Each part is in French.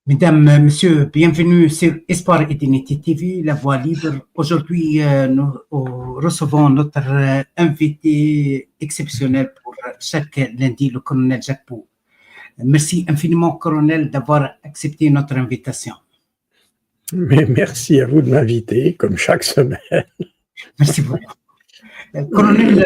Mesdames, Messieurs, bienvenue sur Espoir et Dignité TV, La Voix libre. Aujourd'hui, nous recevons notre invité exceptionnel pour chaque lundi, le colonel Jacques Pou. Merci infiniment, colonel, d'avoir accepté notre invitation. Mais merci à vous de m'inviter, comme chaque semaine. Merci beaucoup. Colonel,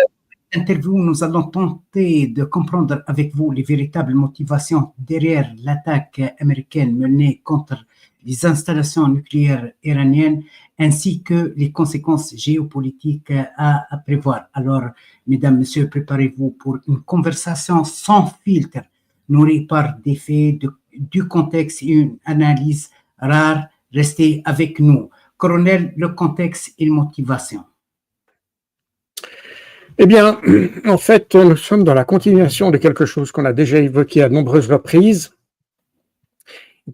interview, nous allons tenter de comprendre avec vous les véritables motivations derrière l'attaque américaine menée contre les installations nucléaires iraniennes, ainsi que les conséquences géopolitiques à prévoir. Alors, mesdames, messieurs, préparez-vous pour une conversation sans filtre, nourrie par des faits, du contexte et une analyse rare. Restez avec nous. Colonel, le contexte et motivation. Eh bien, en fait, nous sommes dans la continuation de quelque chose qu'on a déjà évoqué à de nombreuses reprises,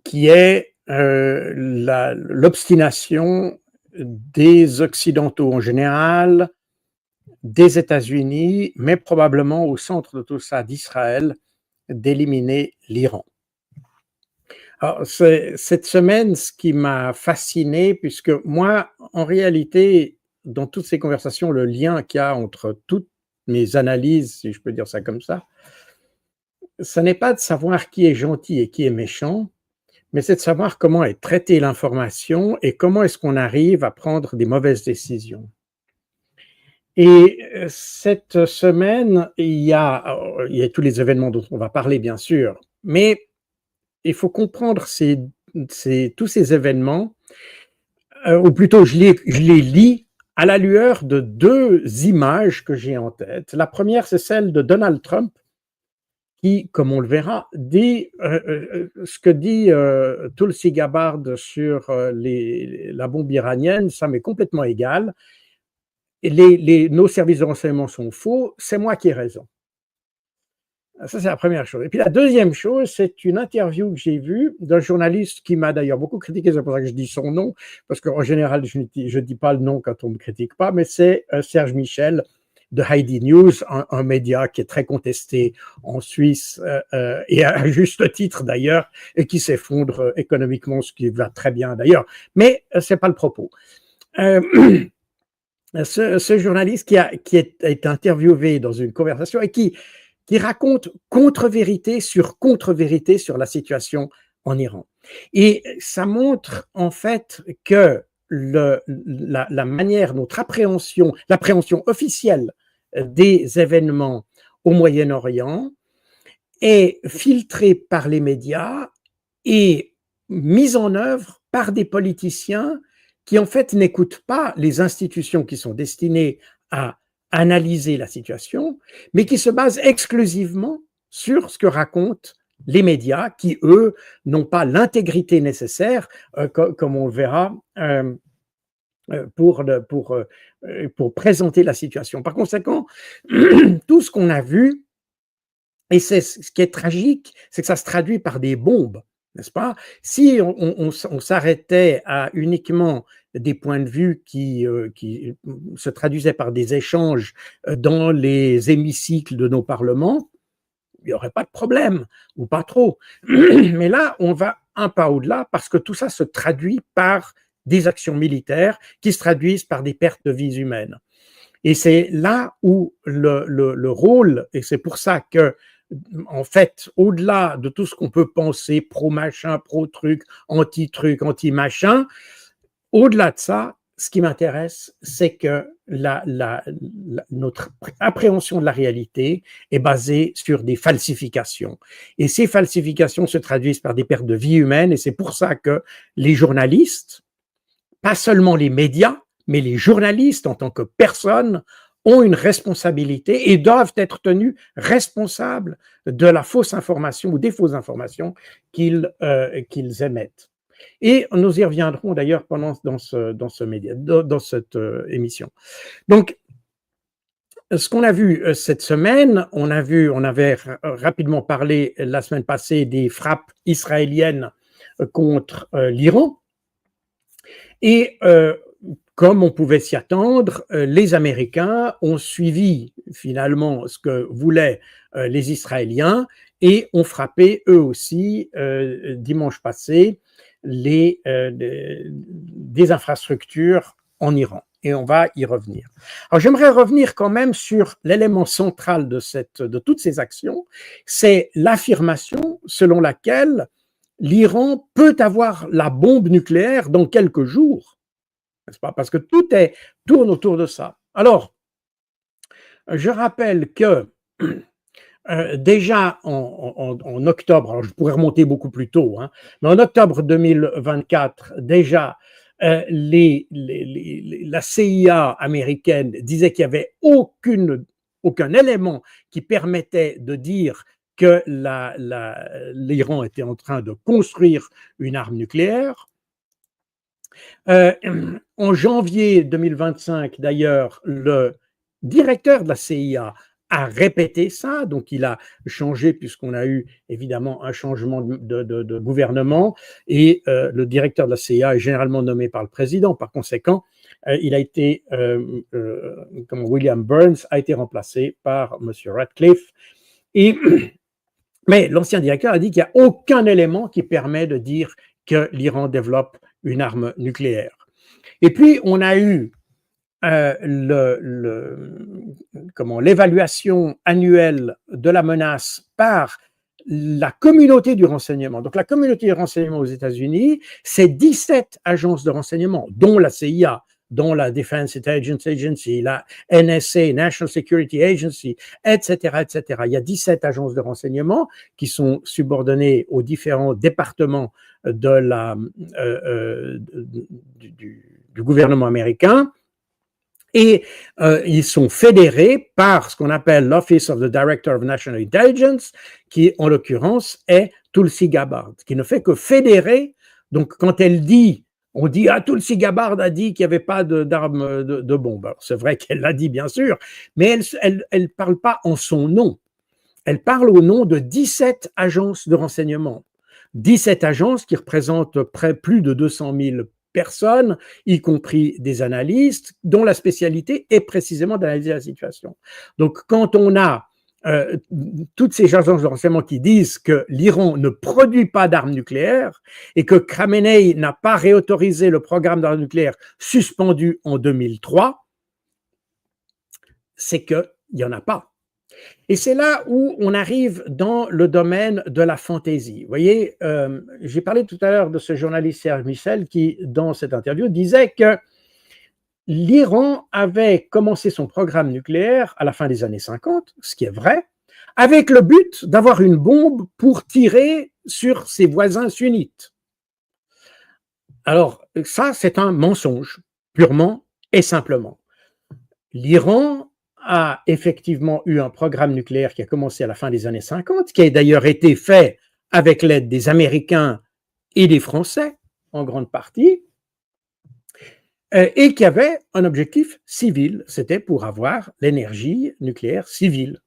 qui est l'obstination des Occidentaux en général, des États-Unis, mais probablement au centre de tout ça d'Israël, d'éliminer l'Iran. Alors, c'est cette semaine ce qui m'a fasciné, puisque moi, en réalité, dans toutes ces conversations, le lien qu'il y a entre toutes mes analyses, si je peux dire ça comme ça n'est pas de savoir qui est gentil et qui est méchant, mais c'est de savoir comment est traitée l'information et comment est-ce qu'on arrive à prendre des mauvaises décisions. Et cette semaine, il y a tous les événements dont on va parler, bien sûr, mais il faut comprendre tous ces événements, ou plutôt je les lis à la lueur de deux images que j'ai en tête. La première, c'est celle de Donald Trump, qui, comme on le verra, dit ce que dit Tulsi Gabbard sur la bombe iranienne, ça m'est complètement égal. Et nos services de renseignement sont faux, c'est moi qui ai raison. Ça, c'est la première chose. Et puis la deuxième chose, c'est une interview que j'ai vue d'un journaliste qui m'a d'ailleurs beaucoup critiqué, c'est pour ça que je dis son nom, parce qu'en général, je ne dis pas le nom quand on ne me critique pas, mais c'est Serge Michel de Heidi News, un média qui est très contesté en Suisse, et à juste titre d'ailleurs, et qui s'effondre économiquement, ce qui va très bien d'ailleurs. Mais c'est pas le propos. Ce journaliste qui a été interviewé dans une conversation et qui raconte contre-vérité sur la situation en Iran. Et ça montre en fait que la manière, l'appréhension officielle des événements au Moyen-Orient est filtrée par les médias et mise en œuvre par des politiciens qui en fait n'écoutent pas les institutions qui sont destinées à analyser la situation, mais qui se basent exclusivement sur ce que racontent les médias qui, eux, n'ont pas l'intégrité nécessaire, comme on le verra, pour présenter la situation. Par conséquent, tout ce qu'on a vu, et c'est ce qui est tragique, c'est que ça se traduit par des bombes, n'est-ce pas? Si on s'arrêtait à uniquement des points de vue qui se traduisaient par des échanges dans les hémicycles de nos parlements, il n'y aurait pas de problème, ou pas trop. Mais là, on va un pas au-delà parce que tout ça se traduit par des actions militaires qui se traduisent par des pertes de vies humaines. Et c'est là où le rôle, et c'est pour ça que, en fait, au-delà de tout ce qu'on peut penser, pro-machin, pro-truc, anti-truc, anti-machin, au-delà de ça, ce qui m'intéresse, c'est que notre appréhension de la réalité est basée sur des falsifications. Et ces falsifications se traduisent par des pertes de vie humaines, et c'est pour ça que les journalistes, pas seulement les médias, mais les journalistes en tant que personnes, ont une responsabilité et doivent être tenus responsables de la fausse information ou des fausses informations qu'ils émettent. Et nous y reviendrons d'ailleurs dans cette émission. Donc, ce qu'on a vu cette semaine, on avait rapidement parlé la semaine passée des frappes israéliennes contre l'Iran. Et comme on pouvait s'y attendre, les Américains ont suivi finalement ce que voulaient les Israéliens et ont frappé eux aussi dimanche passé des infrastructures en Iran. Et on va y revenir. Alors, j'aimerais revenir quand même sur l'élément central de toutes ces actions, c'est l'affirmation selon laquelle l'Iran peut avoir la bombe nucléaire dans quelques jours, n'est-ce pas? Parce que tourne autour de ça. Alors, je rappelle que déjà en octobre, alors je pourrais remonter beaucoup plus tôt, hein, mais en octobre 2024, déjà, la CIA américaine disait qu'il n'y avait aucun élément qui permettait de dire que l'Iran était en train de construire une arme nucléaire. En janvier 2025, d'ailleurs, le directeur de la CIA a répété ça, donc il a changé puisqu'on a eu évidemment un changement de gouvernement et le directeur de la CIA est généralement nommé par le président. Par conséquent, il a été, William Burns a été remplacé par M. Ratcliffe. Mais l'ancien directeur a dit qu'il n'y a aucun élément qui permet de dire que l'Iran développe une arme nucléaire. Et puis, on a eu l'évaluation annuelle de la menace par la communauté du renseignement. Donc, la communauté du renseignement aux États-Unis, c'est 17 agences de renseignement, dont la CIA, dont la Defense Intelligence Agency, la NSA, National Security Agency, etc., etc. Il y a 17 agences de renseignement qui sont subordonnées aux différents départements du gouvernement américain. Et ils sont fédérés par ce qu'on appelle l'Office of the Director of National Intelligence, qui en l'occurrence est Tulsi Gabbard, qui ne fait que fédérer. Donc quand elle dit, on dit « Ah, Tulsi Gabbard a dit qu'il n'y avait pas d'armes de bombe ». Alors c'est vrai qu'elle l'a dit bien sûr, mais elle parle pas en son nom. Elle parle au nom de 17 agences de renseignement. 17 agences qui représentent plus de 200 000 personnes, y compris des analystes, dont la spécialité est précisément d'analyser la situation. Donc, quand on a toutes ces agences de renseignement qui disent que l'Iran ne produit pas d'armes nucléaires et que Khamenei n'a pas réautorisé le programme d'armes nucléaires suspendu en 2003, c'est qu'il n'y en a pas. Et c'est là où on arrive dans le domaine de la fantaisie. Vous voyez, j'ai parlé tout à l'heure de ce journaliste Serge Michel qui, dans cette interview, disait que l'Iran avait commencé son programme nucléaire à la fin des années 50, ce qui est vrai, avec le but d'avoir une bombe pour tirer sur ses voisins sunnites. Alors, ça, c'est un mensonge, purement et simplement. L'Iran a effectivement eu un programme nucléaire qui a commencé à la fin des années 50, qui a d'ailleurs été fait avec l'aide des Américains et des Français, en grande partie, et qui avait un objectif civil, c'était pour avoir l'énergie nucléaire civile.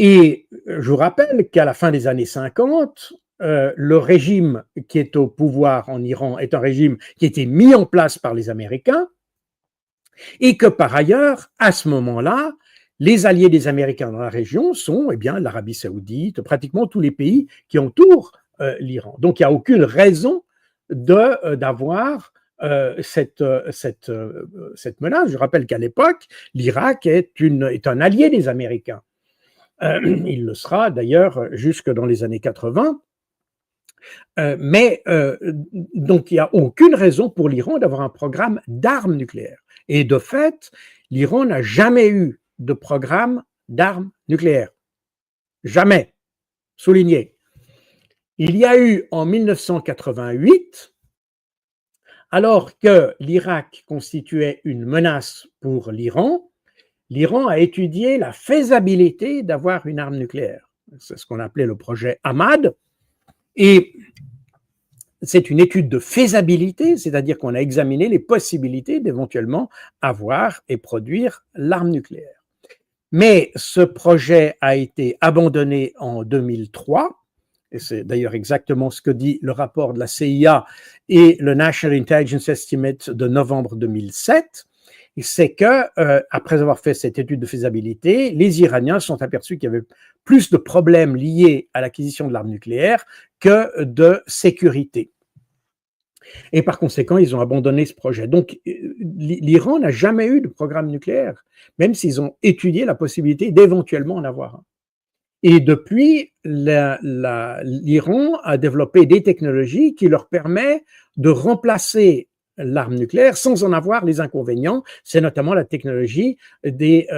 Et je vous rappelle qu'à la fin des années 50, le régime qui est au pouvoir en Iran est un régime qui a été mis en place par les Américains, et que par ailleurs, à ce moment-là, les alliés des Américains dans la région sont l'Arabie Saoudite, pratiquement tous les pays qui entourent l'Iran. Donc il n'y a aucune raison d'avoir cette menace. Je rappelle qu'à l'époque, l'Irak est un allié des Américains. Il le sera d'ailleurs jusque dans les années 80. Donc il n'y a aucune raison pour l'Iran d'avoir un programme d'armes nucléaires. Et de fait, l'Iran n'a jamais eu de programme d'armes nucléaires. Jamais. Souligné. Il y a eu en 1988, alors que l'Irak constituait une menace pour l'Iran a étudié la faisabilité d'avoir une arme nucléaire. C'est ce qu'on appelait le projet Ahmad. Et c'est une étude de faisabilité, c'est-à-dire qu'on a examiné les possibilités d'éventuellement avoir et produire l'arme nucléaire. Mais ce projet a été abandonné en 2003, et c'est d'ailleurs exactement ce que dit le rapport de la CIA et le National Intelligence Estimate de novembre 2007, c'est que, après avoir fait cette étude de faisabilité, les Iraniens se sont aperçus qu'il n'y avait plus de problèmes liés à l'acquisition de l'arme nucléaire que de sécurité. Et par conséquent, ils ont abandonné ce projet. Donc, l'Iran n'a jamais eu de programme nucléaire, même s'ils ont étudié la possibilité d'éventuellement en avoir un. Et depuis, l'Iran a développé des technologies qui leur permettent de remplacer l'arme nucléaire sans en avoir les inconvénients. C'est notamment la technologie des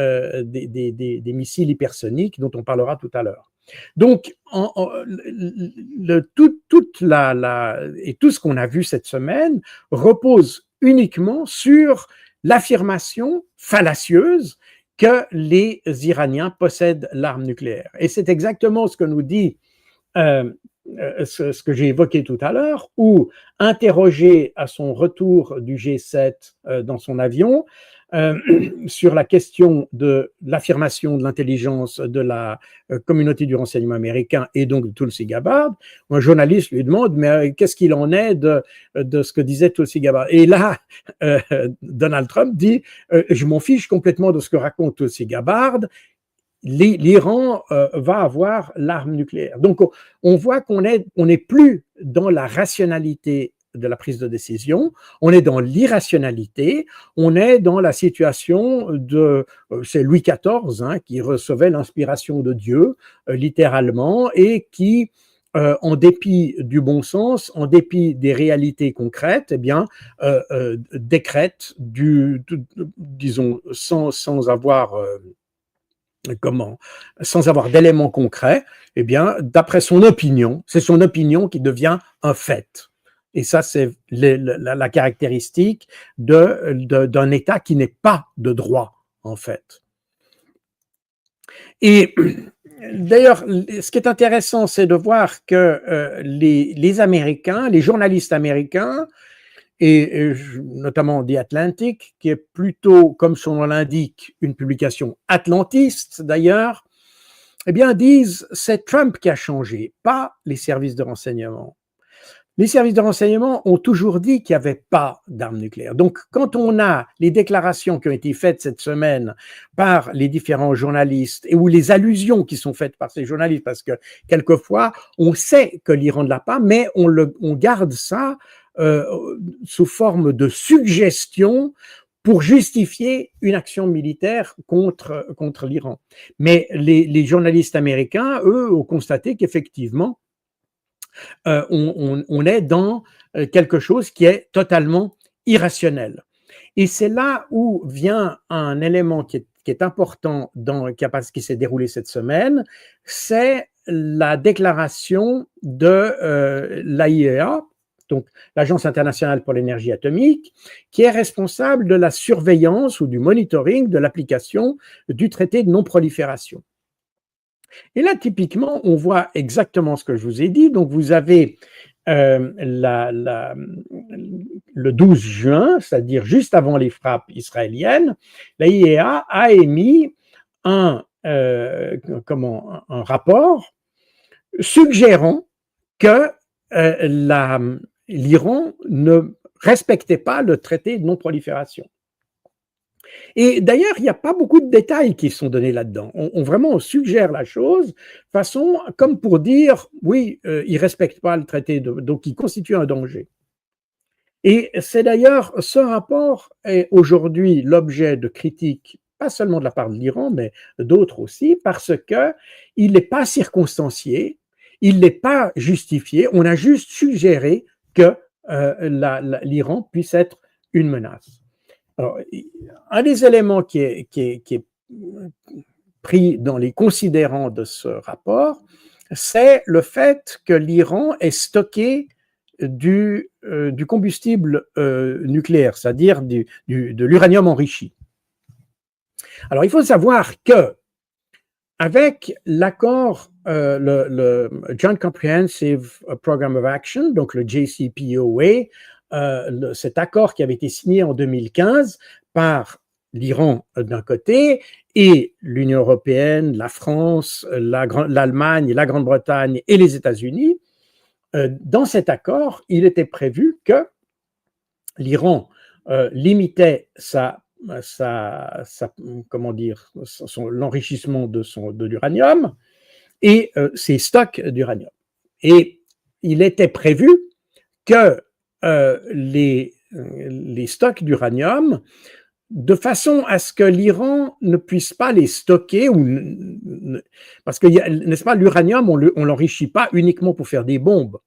missiles hypersoniques dont on parlera tout à l'heure. Donc, tout ce qu'on a vu cette semaine repose uniquement sur l'affirmation fallacieuse que les Iraniens possèdent l'arme nucléaire. Et c'est exactement ce que nous dit ce que j'ai évoqué tout à l'heure, où, interrogé à son retour du G7 dans son avion, sur la question de l'affirmation de l'intelligence de la communauté du renseignement américain et donc de Tulsi Gabbard, un journaliste lui demande mais qu'est-ce qu'il en est de ce que disait Tulsi Gabbard. Et là, Donald Trump dit je m'en fiche complètement de ce que raconte Tulsi Gabbard. L'Iran va avoir l'arme nucléaire. Donc, on voit qu'on n'est plus dans la rationalité de la prise de décision, on est dans l'irrationalité, on est dans la situation de, c'est Louis XIV qui recevait l'inspiration de Dieu, littéralement, et qui, en dépit du bon sens, en dépit des réalités concrètes, eh bien, décrète disons, sans avoir d'éléments concrets, eh bien, d'après son opinion, c'est son opinion qui devient un fait. Et ça, c'est la caractéristique d'un État qui n'est pas de droit, en fait. Et d'ailleurs, ce qui est intéressant, c'est de voir que les Américains, les journalistes américains, et notamment The Atlantic, qui est plutôt, comme son nom l'indique, une publication atlantiste d'ailleurs, eh bien disent c'est Trump qui a changé, pas les services de renseignement. Les services de renseignement ont toujours dit qu'il n'y avait pas d'armes nucléaires. Donc, quand on a les déclarations qui ont été faites cette semaine par les différents journalistes ou les allusions qui sont faites par ces journalistes, parce que quelquefois, on sait que l'Iran ne l'a pas, mais on garde ça sous forme de suggestion pour justifier une action militaire contre l'Iran. Mais les journalistes américains, eux, ont constaté qu'effectivement, on est dans quelque chose qui est totalement irrationnel. Et c'est là où vient un élément qui est important qui s'est déroulé cette semaine, c'est la déclaration de l'AIEA, donc l'Agence internationale pour l'énergie atomique, qui est responsable de la surveillance ou du monitoring de l'application du traité de non-prolifération. Et là, typiquement, on voit exactement ce que je vous ai dit. Donc, vous avez le 12 juin, c'est-à-dire juste avant les frappes israéliennes, l'AIEA a émis un rapport suggérant que l'Iran ne respectait pas le traité de non-prolifération. Et d'ailleurs, il n'y a pas beaucoup de détails qui sont donnés là-dedans. On suggère la chose façon comme pour dire, oui, il ne respecte pas le traité, donc il constitue un danger. Et c'est d'ailleurs, ce rapport est aujourd'hui l'objet de critiques, pas seulement de la part de l'Iran, mais d'autres aussi, parce qu'il n'est pas circonstancié, il n'est pas justifié, on a juste suggéré que l'Iran puisse être une menace. Alors, un des éléments qui est pris dans les considérants de ce rapport, c'est le fait que l'Iran ait stocké du combustible nucléaire, c'est-à-dire de l'uranium enrichi. Alors, il faut savoir que avec l'accord, le Joint Comprehensive Program of Action, donc le JCPOA, cet accord qui avait été signé en 2015 par l'Iran d'un côté et l'Union européenne, la France, l'Allemagne, la Grande-Bretagne et les États-Unis, dans cet accord, il était prévu que l'Iran limitait l'enrichissement de l'uranium et ses stocks d'uranium. Et il était prévu que les stocks d'uranium, de façon à ce que l'Iran ne puisse pas les stocker, parce que, n'est-ce pas, l'uranium, on ne l'enrichit pas uniquement pour faire des bombes,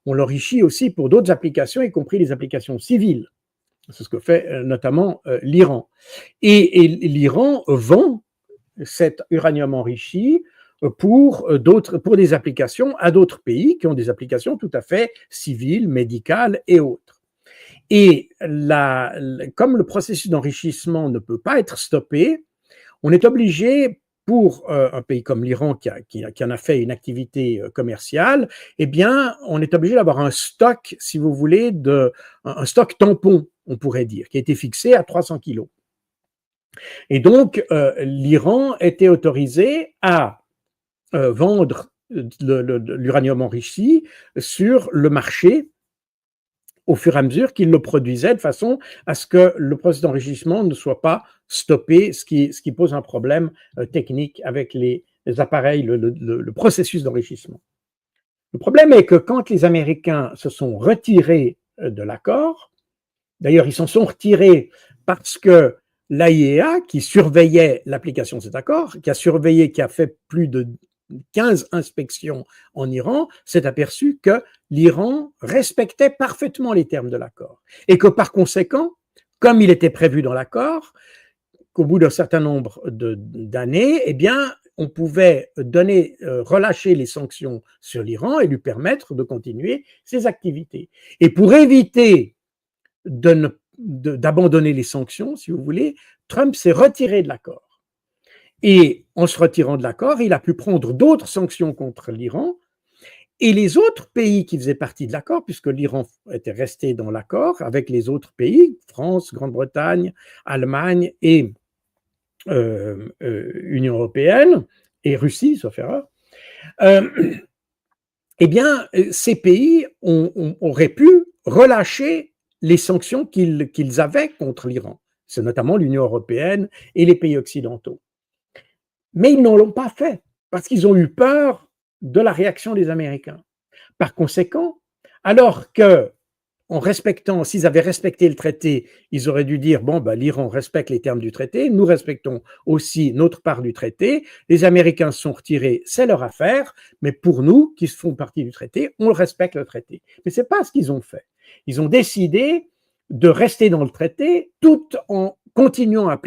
on l'enrichit aussi pour d'autres applications, y compris les applications civiles. C'est ce que fait notamment l'Iran. Et l'Iran vend cet uranium enrichi pour des applications à d'autres pays qui ont des applications tout à fait civiles, médicales et autres. Et comme le processus d'enrichissement ne peut pas être stoppé, on est obligé, pour un pays comme l'Iran qui en a fait une activité commerciale, eh bien, on est obligé d'avoir un stock, si vous voulez, un stock tampon, on pourrait dire, qui a été fixé à 300 kilos. Et donc, l'Iran était autorisé à vendre l'uranium enrichi sur le marché au fur et à mesure qu'il le produisait, de façon à ce que le processus d'enrichissement ne soit pas stoppé, ce qui pose un problème technique avec les appareils, le processus d'enrichissement. Le problème est que quand les Américains se sont retirés de l'accord, d'ailleurs ils s'en sont retirés parce que l'AIEA, qui surveillait l'application de cet accord, qui a fait plus de 15 inspections en Iran, s'est aperçu que l'Iran respectait parfaitement les termes de l'accord. Et que par conséquent, comme il était prévu dans l'accord, qu'au bout d'un certain nombre d'années, eh bien, on pouvait relâcher les sanctions sur l'Iran et lui permettre de continuer ses activités. Et pour éviter d'abandonner les sanctions, si vous voulez, Trump s'est retiré de l'accord. Et en se retirant de l'accord, il a pu prendre d'autres sanctions contre l'Iran. Et les autres pays qui faisaient partie de l'accord, puisque l'Iran était resté dans l'accord avec les autres pays, France, Grande-Bretagne, Allemagne et Union européenne, et Russie, sauf erreur, eh bien, ces pays auraient pu relâcher les sanctions qu'ils avaient contre l'Iran. C'est notamment l'Union européenne et les pays occidentaux. Mais ils ne l'ont pas fait, parce qu'ils ont eu peur de la réaction des Américains. Par conséquent, alors que, s'ils avaient respecté le traité, ils auraient dû dire, bon, l'Iran respecte les termes du traité, nous respectons aussi notre part du traité, les Américains se sont retirés, c'est leur affaire, mais pour nous, qui font partie du traité, on respecte le traité. Mais ce n'est pas ce qu'ils ont fait. Ils ont décidé de rester dans le traité tout en continuant à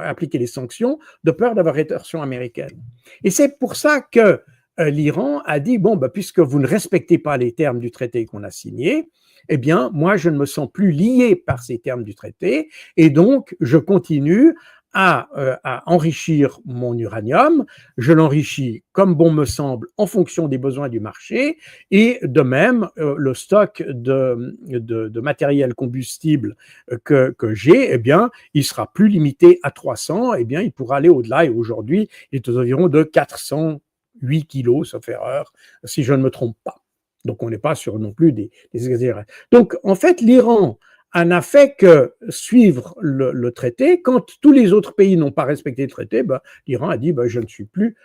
appliquer les sanctions de peur d'avoir rétorsion américaine. Et c'est pour ça que l'Iran a dit, bon, puisque vous ne respectez pas les termes du traité qu'on a signé, eh bien, moi, je ne me sens plus lié par ces termes du traité, et donc, je continue à enrichir mon uranium. Je l'enrichis comme bon me semble en fonction des besoins du marché, et de même, le stock de matériel combustible que j'ai, eh bien, il sera plus limité à 300, eh bien, il pourra aller au-delà, et aujourd'hui, il est aux environs de 408 kilos, sauf erreur, si je ne me trompe pas. Donc, on n'est pas sur non plus des exagérations. Donc, en fait, l'Iran n'a fait que suivre le traité. Quand tous les autres pays n'ont pas respecté le traité, l'Iran a dit je ne suis plus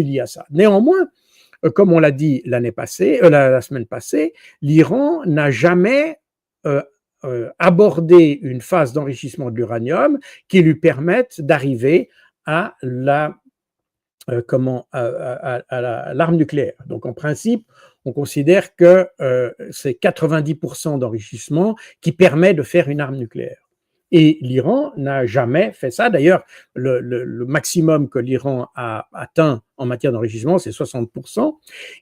lié à ça. Néanmoins, comme on l'a dit la semaine passée, l'Iran n'a jamais abordé une phase d'enrichissement de l'uranium qui lui permette d'arriver à l'arme nucléaire. Donc, en principe, on considère que c'est 90% d'enrichissement qui permet de faire une arme nucléaire. Et l'Iran n'a jamais fait ça. D'ailleurs, le maximum que l'Iran a atteint en matière d'enrichissement, c'est 60%.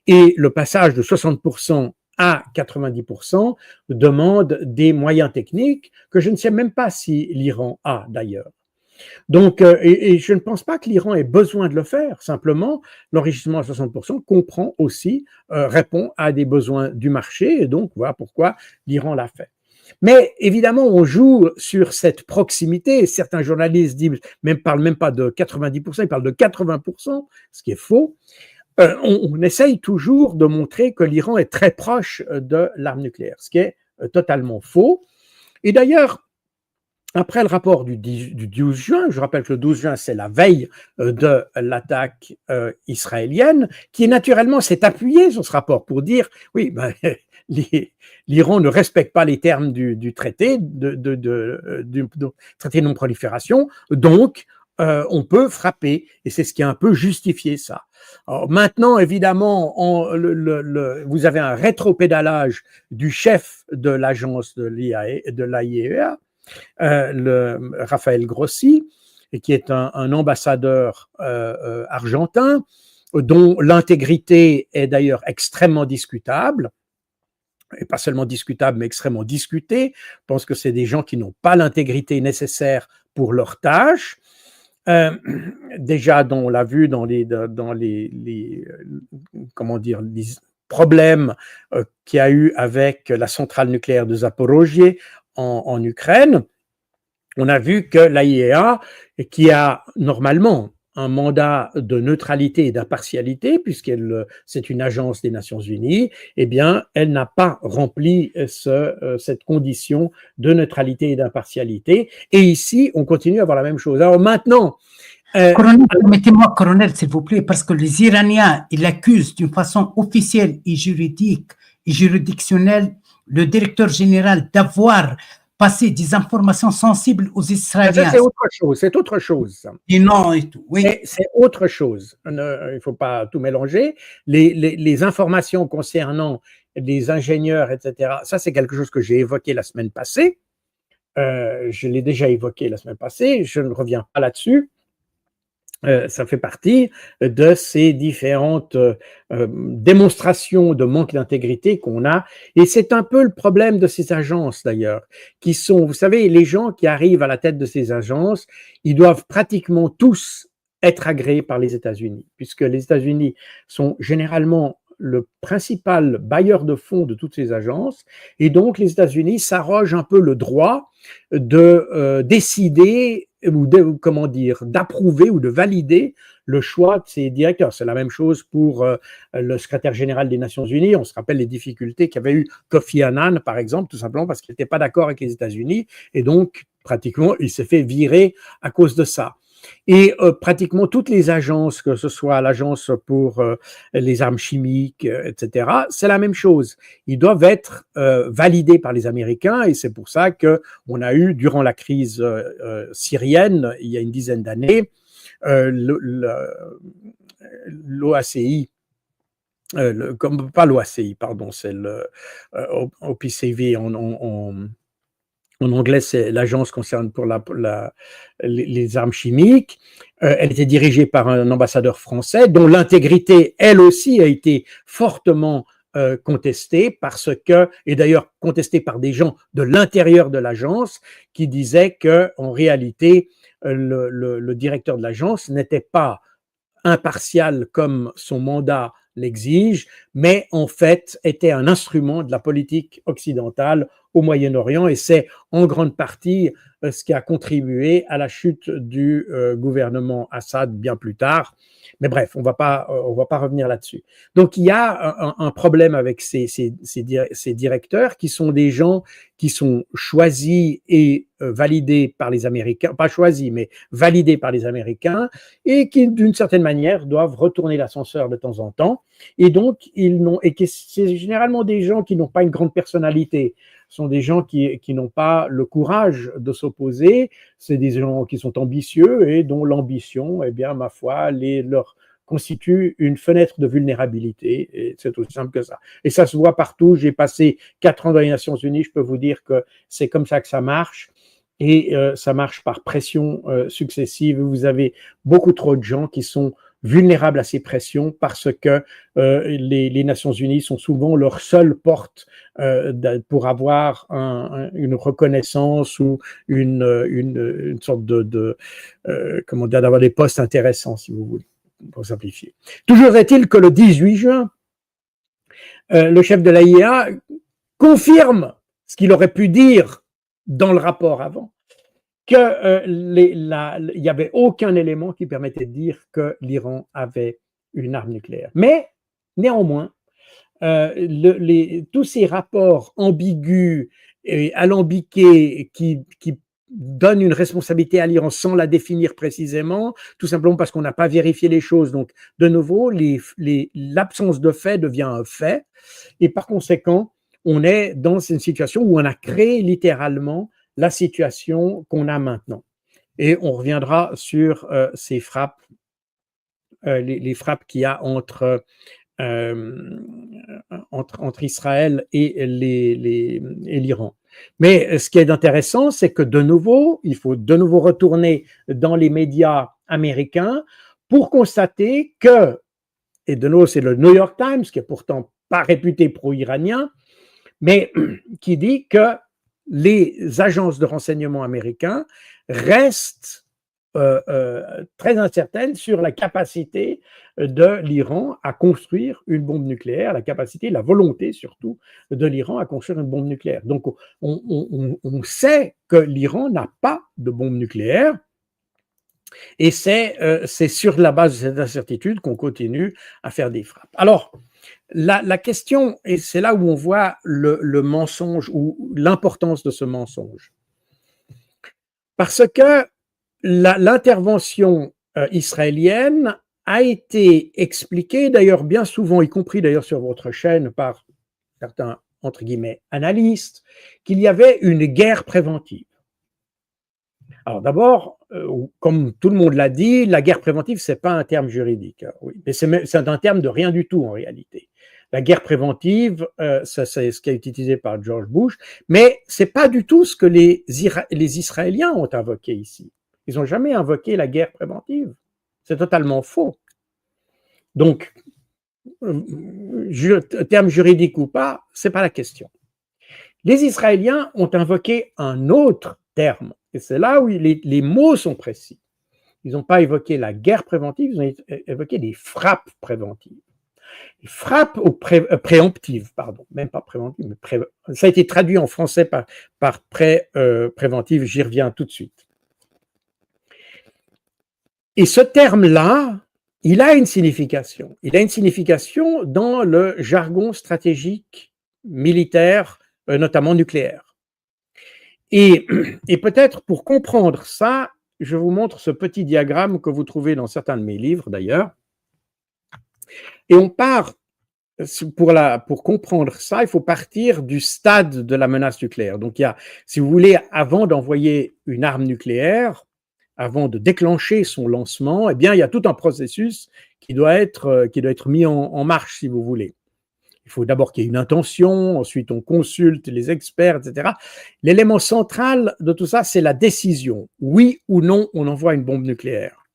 Et le passage de 60% à 90% demande des moyens techniques que je ne sais même pas si l'Iran a d'ailleurs. Donc, et je ne pense pas que l'Iran ait besoin de le faire. Simplement, l'enrichissement à 60% comprend aussi, répond à des besoins du marché, et donc voilà pourquoi l'Iran l'a fait. Mais évidemment, on joue sur cette proximité. Certains journalistes parlent même pas de 90%, ils parlent de 80%, ce qui est faux. On essaye toujours de montrer que l'Iran est très proche de l'arme nucléaire, ce qui est totalement faux. Et d'ailleurs, après le rapport du 12 juin, je rappelle que le 12 juin, c'est la veille de l'attaque israélienne, qui naturellement s'est appuyé sur ce rapport pour dire, oui, ben, l'Iran ne respecte pas les termes du traité, du traité de non-prolifération, donc on peut frapper, et c'est ce qui a un peu justifié ça. Alors maintenant, évidemment, vous avez un rétropédalage du chef de l'agence de l'AIEA, Raphaël Grossi, qui est un ambassadeur argentin, dont l'intégrité est d'ailleurs extrêmement discutable, et pas seulement discutable, mais extrêmement discutée. Je pense que c'est des gens qui n'ont pas l'intégrité nécessaire pour leur tâche. Déjà, on l'a vu dans les comment dire, les problèmes qu'il y a eu avec la centrale nucléaire de Zaporozhye en Ukraine. On a vu que l'AIEA, qui a normalement un mandat de neutralité et d'impartialité, c'est une agence des Nations Unies, eh bien, elle n'a pas rempli cette condition de neutralité et d'impartialité. Et ici, on continue à avoir la même chose. Alors maintenant, colonel, permettez-moi, colonel, s'il vous plaît, parce que les Iraniens, ils accusent d'une façon officielle et juridique et juridictionnelle le directeur général d'avoir passé des informations sensibles aux Israéliens. Ça, c'est autre chose. Et non, et tout, oui. C'est autre chose. Il ne faut pas tout mélanger. Les informations concernant les ingénieurs, etc., ça, c'est quelque chose que j'ai évoqué la semaine passée. Je l'ai déjà évoqué la semaine passée. Je ne reviens pas là-dessus. Ça fait partie de ces différentes démonstrations de manque d'intégrité qu'on a. Et c'est un peu le problème de ces agences, d'ailleurs, qui sont, vous savez, les gens qui arrivent à la tête de ces agences, ils doivent pratiquement tous être agréés par les États-Unis, puisque les États-Unis sont généralement le principal bailleur de fonds de toutes ces agences, et donc les États-Unis s'arrogent un peu le droit de décider ou d'approuver ou de valider le choix de ces directeurs. C'est la même chose pour le secrétaire général des Nations Unies. On se rappelle les difficultés qu'avait eu Kofi Annan, par exemple, tout simplement parce qu'il n'était pas d'accord avec les États-Unis, et donc pratiquement il s'est fait virer à cause de ça. Et pratiquement toutes les agences, que ce soit l'agence pour les armes chimiques, etc., c'est la même chose. Ils doivent être validés par les Américains, et c'est pour ça qu'on a eu, durant la crise syrienne, il y a une dizaine d'années, l'OACI, pas l'OACI, pardon, c'est le OPCW en anglais, c'est l'agence concerne pour les armes chimiques. Elle était dirigée par un ambassadeur français dont l'intégrité, elle aussi, a été fortement contestée parce que, et d'ailleurs contestée par des gens de l'intérieur de l'agence qui disaient que, en réalité, le directeur de l'agence n'était pas impartial comme son mandat l'exige, mais en fait était un instrument de la politique occidentale au Moyen-Orient, et c'est en grande partie ce qui a contribué à la chute du gouvernement Assad bien plus tard. Mais bref, on va pas revenir là-dessus. Donc il y a un problème avec ces directeurs qui sont des gens qui sont choisis et validés par les Américains, pas choisis, mais validés par les Américains, et qui, d'une certaine manière, doivent retourner l'ascenseur de temps en temps. Et donc, c'est généralement des gens qui n'ont pas une grande personnalité. Ce sont des gens qui n'ont pas le courage de s'opposer. C'est des gens qui sont ambitieux et dont l'ambition, eh bien, ma foi, leur constitue une fenêtre de vulnérabilité, et c'est aussi simple que ça. Et ça se voit partout. J'ai passé 4 ans dans les Nations Unies, je peux vous dire que c'est comme ça que ça marche, et ça marche par pression successive. Vous avez beaucoup trop de gens qui sont vulnérables à ces pressions parce que les Nations Unies sont souvent leur seule porte pour avoir une reconnaissance ou une sorte comment dire, d'avoir des postes intéressants, si vous voulez, pour simplifier. Toujours est-il que le 18 juin, le chef de l'AIEA confirme ce qu'il aurait pu dire dans le rapport avant, qu'il n'y avait aucun élément qui permettait de dire que l'Iran avait une arme nucléaire. Mais néanmoins, tous ces rapports ambigus et alambiqués qui donne une responsabilité à l'Iran sans la définir précisément, tout simplement parce qu'on n'a pas vérifié les choses. Donc, de nouveau, l'absence de fait devient un fait, et par conséquent, on est dans une situation où on a créé littéralement la situation qu'on a maintenant. Et on reviendra sur ces frappes, les frappes qu'il y a entre Israël et l'Iran. Mais ce qui est intéressant, c'est que de nouveau, il faut de nouveau retourner dans les médias américains pour constater que, et de nouveau c'est le New York Times, qui est pourtant pas réputé pro-iranien, mais qui dit que les agences de renseignement américains restent très incertaines sur la capacité de l'Iran à construire une bombe nucléaire, la capacité, la volonté surtout de l'Iran à construire une bombe nucléaire. Donc on sait que l'Iran n'a pas de bombe nucléaire, et c'est sur la base de cette incertitude qu'on continue à faire des frappes. Alors, la question, et c'est là où on voit le mensonge ou l'importance de ce mensonge. Parce que l'intervention israélienne a été expliquée, d'ailleurs bien souvent, y compris d'ailleurs sur votre chaîne par certains, entre guillemets, analystes, qu'il y avait une guerre préventive. Alors d'abord, comme tout le monde l'a dit, la guerre préventive, ce n'est pas un terme juridique, hein, oui, mais c'est un terme de rien du tout en réalité. La guerre préventive, c'est ce qui a été utilisé par George Bush, mais ce n'est pas du tout ce que les Israéliens ont invoqué ici. Ils n'ont jamais invoqué la guerre préventive. C'est totalement faux. Donc, terme juridique ou pas, ce n'est pas la question. Les Israéliens ont invoqué un autre terme, et c'est là où les mots sont précis. Ils n'ont pas évoqué la guerre préventive, ils ont évoqué des frappes préventives. Les frappes préemptives, pardon, même pas préventives, mais ça a été traduit en français par préventive, j'y reviens tout de suite. Et ce terme-là, il a une signification. Il a une signification dans le jargon stratégique militaire, notamment nucléaire. Et peut-être pour comprendre ça, je vous montre ce petit diagramme que vous trouvez dans certains de mes livres d'ailleurs. Et on part, pour comprendre ça, il faut partir du stade de la menace nucléaire. Donc il y a, si vous voulez, avant d'envoyer une arme nucléaire, avant de déclencher son lancement, eh bien il y a tout un processus qui doit être mis en marche, si vous voulez. Il faut d'abord qu'il y ait une intention, ensuite on consulte les experts, etc. L'élément central de tout ça, c'est la décision. Oui ou non, on envoie une bombe nucléaire.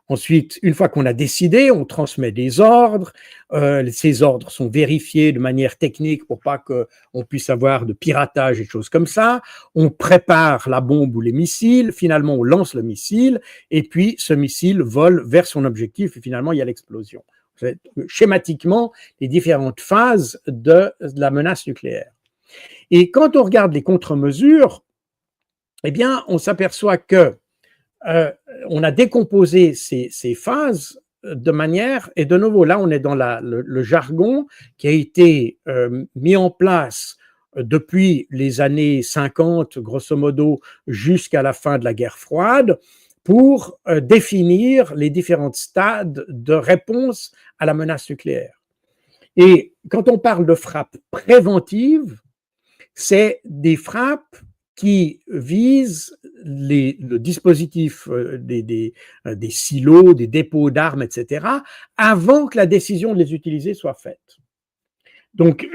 Ensuite, une fois qu'on a décidé, on transmet des ordres. Ces ordres sont vérifiés de manière technique pour pas qu'on puisse avoir de piratage et de choses comme ça. On prépare la bombe ou les missiles. Finalement, on lance le missile et puis ce missile vole vers son objectif et finalement, il y a l'explosion. Schématiquement, les différentes phases de la menace nucléaire. Et quand on regarde les contre-mesures, eh bien, on s'aperçoit que on a décomposé ces phases de manière, et de nouveau, là, on est dans le jargon qui a été mis en place depuis les années 50, grosso modo, jusqu'à la fin de la guerre froide, pour définir les différents stades de réponse à la menace nucléaire. Et quand on parle de frappes préventives, c'est des frappes qui visent le dispositif des silos, des dépôts d'armes, etc., avant que la décision de les utiliser soit faite. Donc,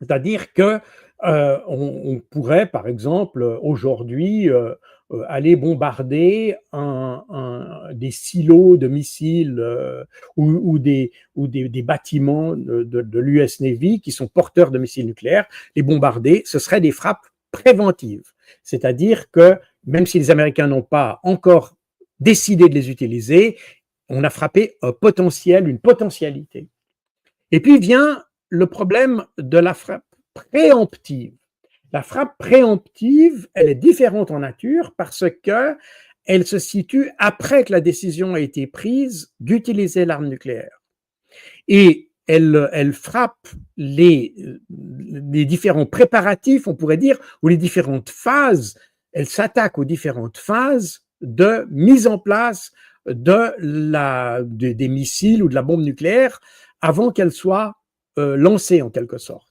c'est-à-dire que on pourrait, par exemple, aujourd'hui, aller bombarder des silos de missiles ou des bâtiments de l'US Navy qui sont porteurs de missiles nucléaires, les bombarder, ce seraient des frappes préventives. C'est-à-dire que même si les Américains n'ont pas encore décidé de les utiliser, on a frappé un potentiel, une potentialité. Et puis vient le problème de la frappe préemptive. La frappe préemptive, elle est différente en nature parce que elle se situe après que la décision a été prise d'utiliser l'arme nucléaire. Et elle frappe les différents préparatifs, on pourrait dire, ou les différentes phases elle s'attaque aux différentes phases de mise en place des missiles ou de la bombe nucléaire avant qu'elle soit lancée en quelque sorte.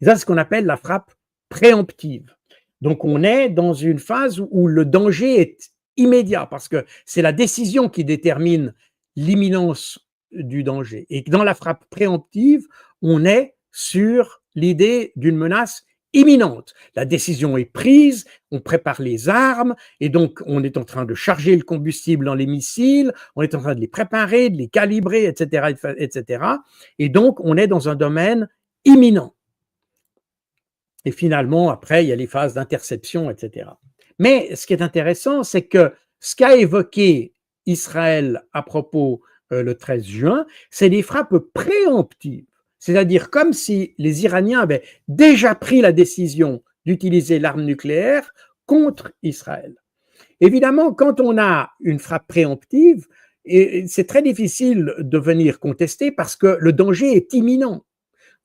Et ça, c'est ce qu'on appelle la frappe préemptive. Donc, on est dans une phase où le danger est immédiat parce que c'est la décision qui détermine l'imminence du danger. Et dans la frappe préemptive, on est sur l'idée d'une menace imminente. La décision est prise, on prépare les armes et donc on est en train de charger le combustible dans les missiles, on est en train de les préparer, de les calibrer, etc., etc. Et donc, on est dans un domaine imminent. Et finalement, après, il y a les phases d'interception, etc. Mais ce qui est intéressant, c'est que ce qu'a évoqué Israël à propos le 13 juin, c'est des frappes préemptives. C'est-à-dire comme si les Iraniens avaient déjà pris la décision d'utiliser l'arme nucléaire contre Israël. Évidemment, quand on a une frappe préemptive, c'est très difficile de venir contester parce que le danger est imminent.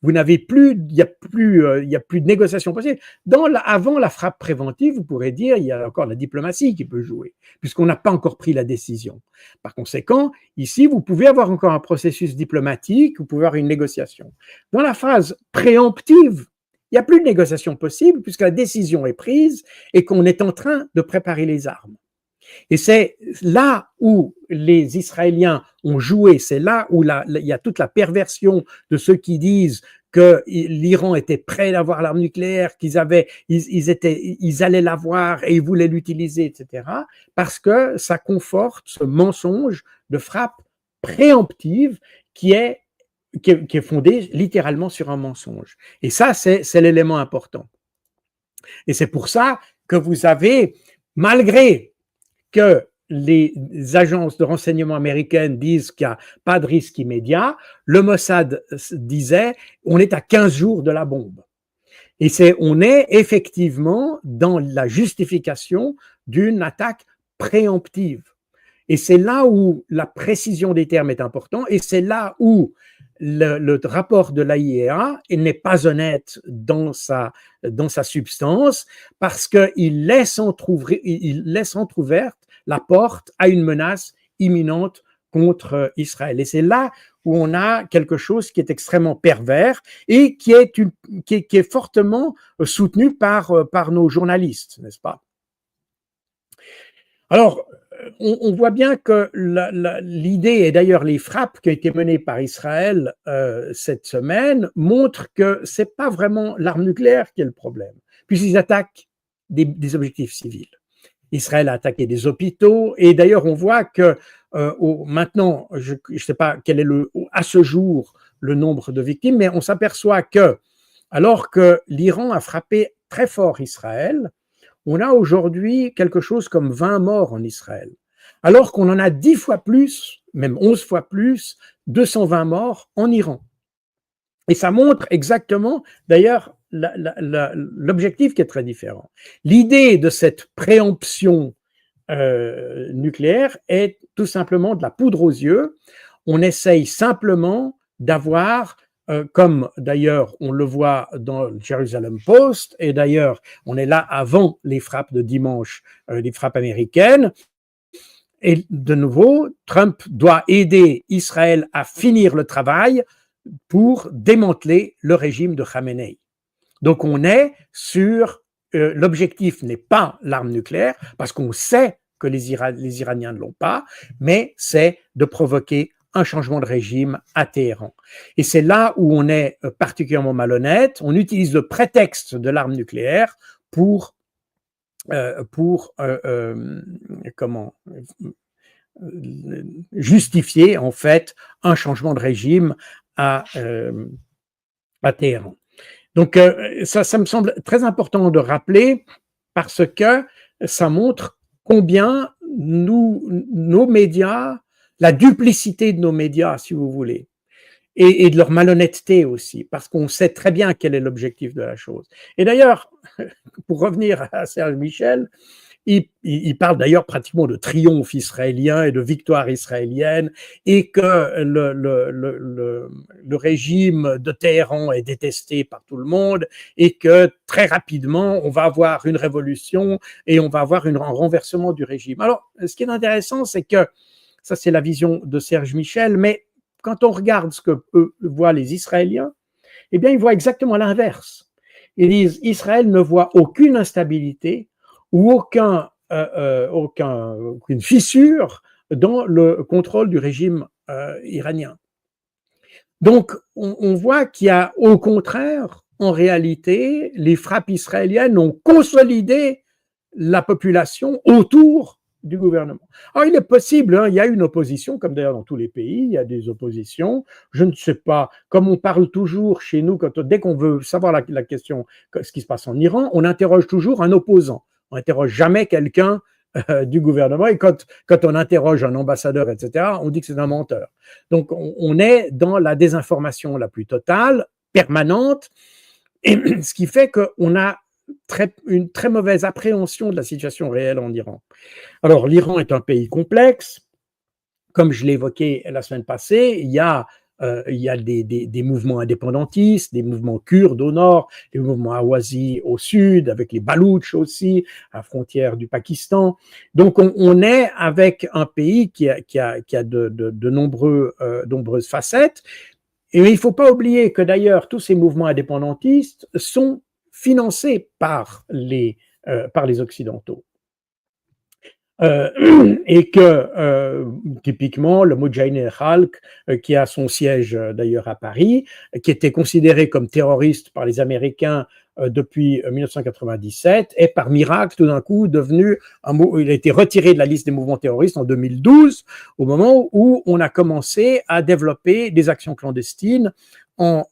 Vous n'avez plus, il n'y a plus de négociation possible. Avant la frappe préventive, vous pourrez dire, il y a encore la diplomatie qui peut jouer, puisqu'on n'a pas encore pris la décision. Par conséquent, ici, vous pouvez avoir encore un processus diplomatique, vous pouvez avoir une négociation. Dans la phase préemptive, il n'y a plus de négociation possible, puisque la décision est prise et qu'on est en train de préparer les armes. Et c'est là où les Israéliens ont joué, c'est là où il y a toute la perversion de ceux qui disent que l'Iran était prêt d'avoir l'arme nucléaire, ils allaient l'avoir et ils voulaient l'utiliser, etc. Parce que ça conforte ce mensonge de frappe préemptive qui est fondé littéralement sur un mensonge. Et ça, c'est l'élément important. Et c'est pour ça que vous avez, malgré que les agences de renseignement américaines disent qu'il n'y a pas de risque immédiat, le Mossad disait on est à 15 jours de la bombe. Et on est effectivement dans la justification d'une attaque préemptive. Et c'est là où la précision des termes est importante et c'est là où le rapport de l'AIEA n'est pas honnête dans sa substance parce qu'il laisse entrouverte la porte à une menace imminente contre Israël. Et c'est là où on a quelque chose qui est extrêmement pervers et qui est fortement soutenu par nos journalistes, n'est-ce pas? Alors, on voit bien que l'idée, et d'ailleurs les frappes qui ont été menées par Israël cette semaine, montrent que ce n'est pas vraiment l'arme nucléaire qui est le problème, puisqu'ils attaquent des objectifs civils. Israël a attaqué des hôpitaux, et d'ailleurs on voit que maintenant, je ne sais pas quel est à ce jour le nombre de victimes, mais on s'aperçoit que, alors que l'Iran a frappé très fort Israël, on a aujourd'hui quelque chose comme 20 morts en Israël, alors qu'on en a 10 fois plus, même 11 fois plus, 220 morts en Iran. Et ça montre exactement, d'ailleurs, l'objectif qui est très différent. L'idée de cette préemption nucléaire est tout simplement de la poudre aux yeux. On essaye simplement d'avoir comme d'ailleurs on le voit dans le Jerusalem Post, et d'ailleurs on est là avant les frappes de dimanche, les frappes américaines, et de nouveau, Trump doit aider Israël à finir le travail pour démanteler le régime de Khamenei. Donc on est sur, l'objectif n'est pas l'arme nucléaire, parce qu'on sait que les Iraniens ne l'ont pas, mais c'est de provoquer un changement de régime à Téhéran. Et c'est là où on est particulièrement malhonnête. On utilise le prétexte de l'arme nucléaire pour justifier en fait un changement de régime à Téhéran. Donc ça me semble très important de rappeler parce que ça montre combien nos médias, la duplicité de nos médias, si vous voulez, et de leur malhonnêteté aussi, parce qu'on sait très bien quel est l'objectif de la chose. Et d'ailleurs, pour revenir à Serge Michel, il parle d'ailleurs pratiquement de triomphe israélien et de victoire israélienne, et que le régime de Téhéran est détesté par tout le monde, et que très rapidement, on va avoir une révolution et on va avoir un renversement du régime. Alors, ce qui est intéressant, c'est que ça, c'est la vision de Serge Michel, mais quand on regarde ce que voient les Israéliens, eh bien, ils voient exactement l'inverse. Ils disent Israël ne voit aucune instabilité ou aucune fissure dans le contrôle du régime iranien. Donc, on voit qu'il y a au contraire, en réalité, les frappes israéliennes ont consolidé la population autour du gouvernement. Alors, il est possible, il y a une opposition, comme d'ailleurs dans tous les pays, il y a des oppositions. Je ne sais pas, comme on parle toujours chez nous, dès qu'on veut savoir la question, ce qui se passe en Iran, on interroge toujours un opposant. On n'interroge jamais quelqu'un du gouvernement, et quand on interroge un ambassadeur, etc., on dit que c'est un menteur. Donc, on est dans la désinformation la plus totale, permanente, et ce qui fait qu'on a une très mauvaise appréhension de la situation réelle en Iran. Alors, l'Iran est un pays complexe. Comme je l'ai évoqué la semaine passée, il y a des mouvements indépendantistes, des mouvements kurdes au nord, des mouvements ahwazis au sud, avec les Baloutches aussi, à la frontière du Pakistan. Donc, on est avec un pays qui a de nombreuses facettes. Et il ne faut pas oublier que d'ailleurs, tous ces mouvements indépendantistes sont financés par les Occidentaux. Et que typiquement le Moudjahidine Khalq, qui a son siège d'ailleurs à Paris, qui était considéré comme terroriste par les Américains depuis 1997, est par miracle tout d'un coup devenu il a été retiré de la liste des mouvements terroristes en 2012, au moment où on a commencé à développer des actions clandestines en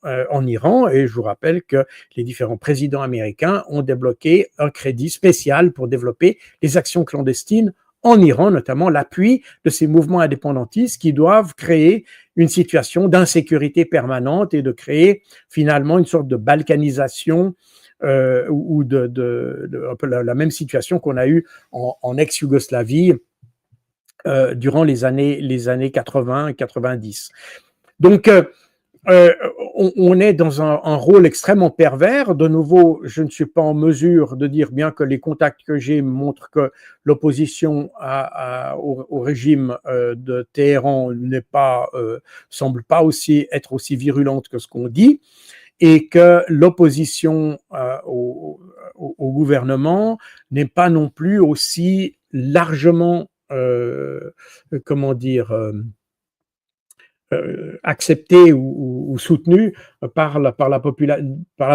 Iran, et je vous rappelle que les différents présidents américains ont débloqué un crédit spécial pour développer les actions clandestines en Iran, notamment l'appui de ces mouvements indépendantistes qui doivent créer une situation d'insécurité permanente et de créer finalement une sorte de balkanisation ou un peu la même situation qu'on a eue en ex-Yougoslavie durant les années 80 et 90. Donc, on est dans un rôle extrêmement pervers. De nouveau, je ne suis pas en mesure de dire, bien que les contacts que j'ai montrent que l'opposition au régime de Téhéran semble pas être aussi virulente que ce qu'on dit, et que l'opposition au gouvernement n'est pas non plus aussi largement, accepté ou soutenu par la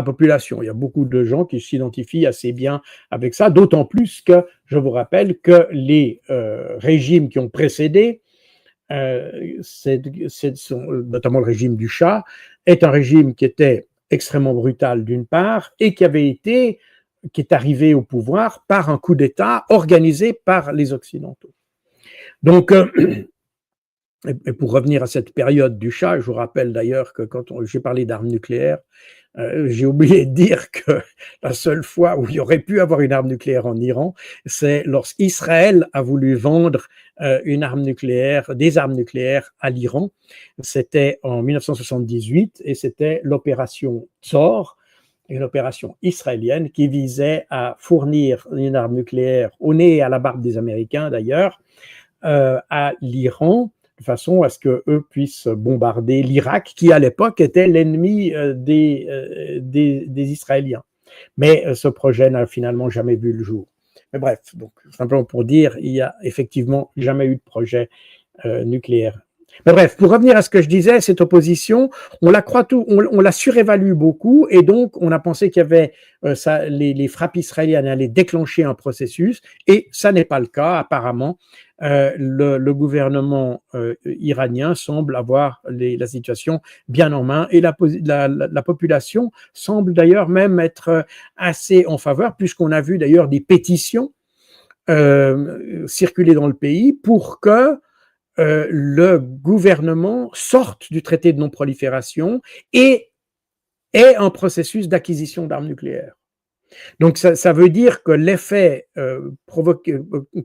population. Il y a beaucoup de gens qui s'identifient assez bien avec ça, d'autant plus que je vous rappelle que les régimes qui ont précédé, notamment le régime du Shah, est un régime qui était extrêmement brutal d'une part et qui est arrivé au pouvoir par un coup d'État organisé par les Occidentaux. Donc, et pour revenir à cette période du Shah, je vous rappelle d'ailleurs que quand j'ai parlé d'armes nucléaires, j'ai oublié de dire que la seule fois où il y aurait pu avoir une arme nucléaire en Iran, c'est lorsqu'Israël a voulu vendre des armes nucléaires à l'Iran. C'était en 1978 et c'était l'opération Tzor, une opération israélienne qui visait à fournir une arme nucléaire au nez et à la barbe des Américains d'ailleurs, à l'Iran, de façon à ce qu'eux puissent bombarder l'Irak, qui à l'époque était l'ennemi des Israéliens. Mais ce projet n'a finalement jamais vu le jour. Mais bref, donc simplement pour dire, il n'y a effectivement jamais eu de projet nucléaire. Mais bref, pour revenir à ce que je disais, cette opposition, on la surévalue beaucoup, et donc on a pensé qu'il y avait les frappes israéliennes allaient déclencher un processus, et ça n'est pas le cas apparemment. Le gouvernement iranien semble avoir la situation bien en main, et la population semble d'ailleurs même être assez en faveur, puisqu'on a vu d'ailleurs des pétitions circuler dans le pays pour que le gouvernement sorte du traité de non-prolifération et ait un processus d'acquisition d'armes nucléaires. Donc ça veut dire que l'effet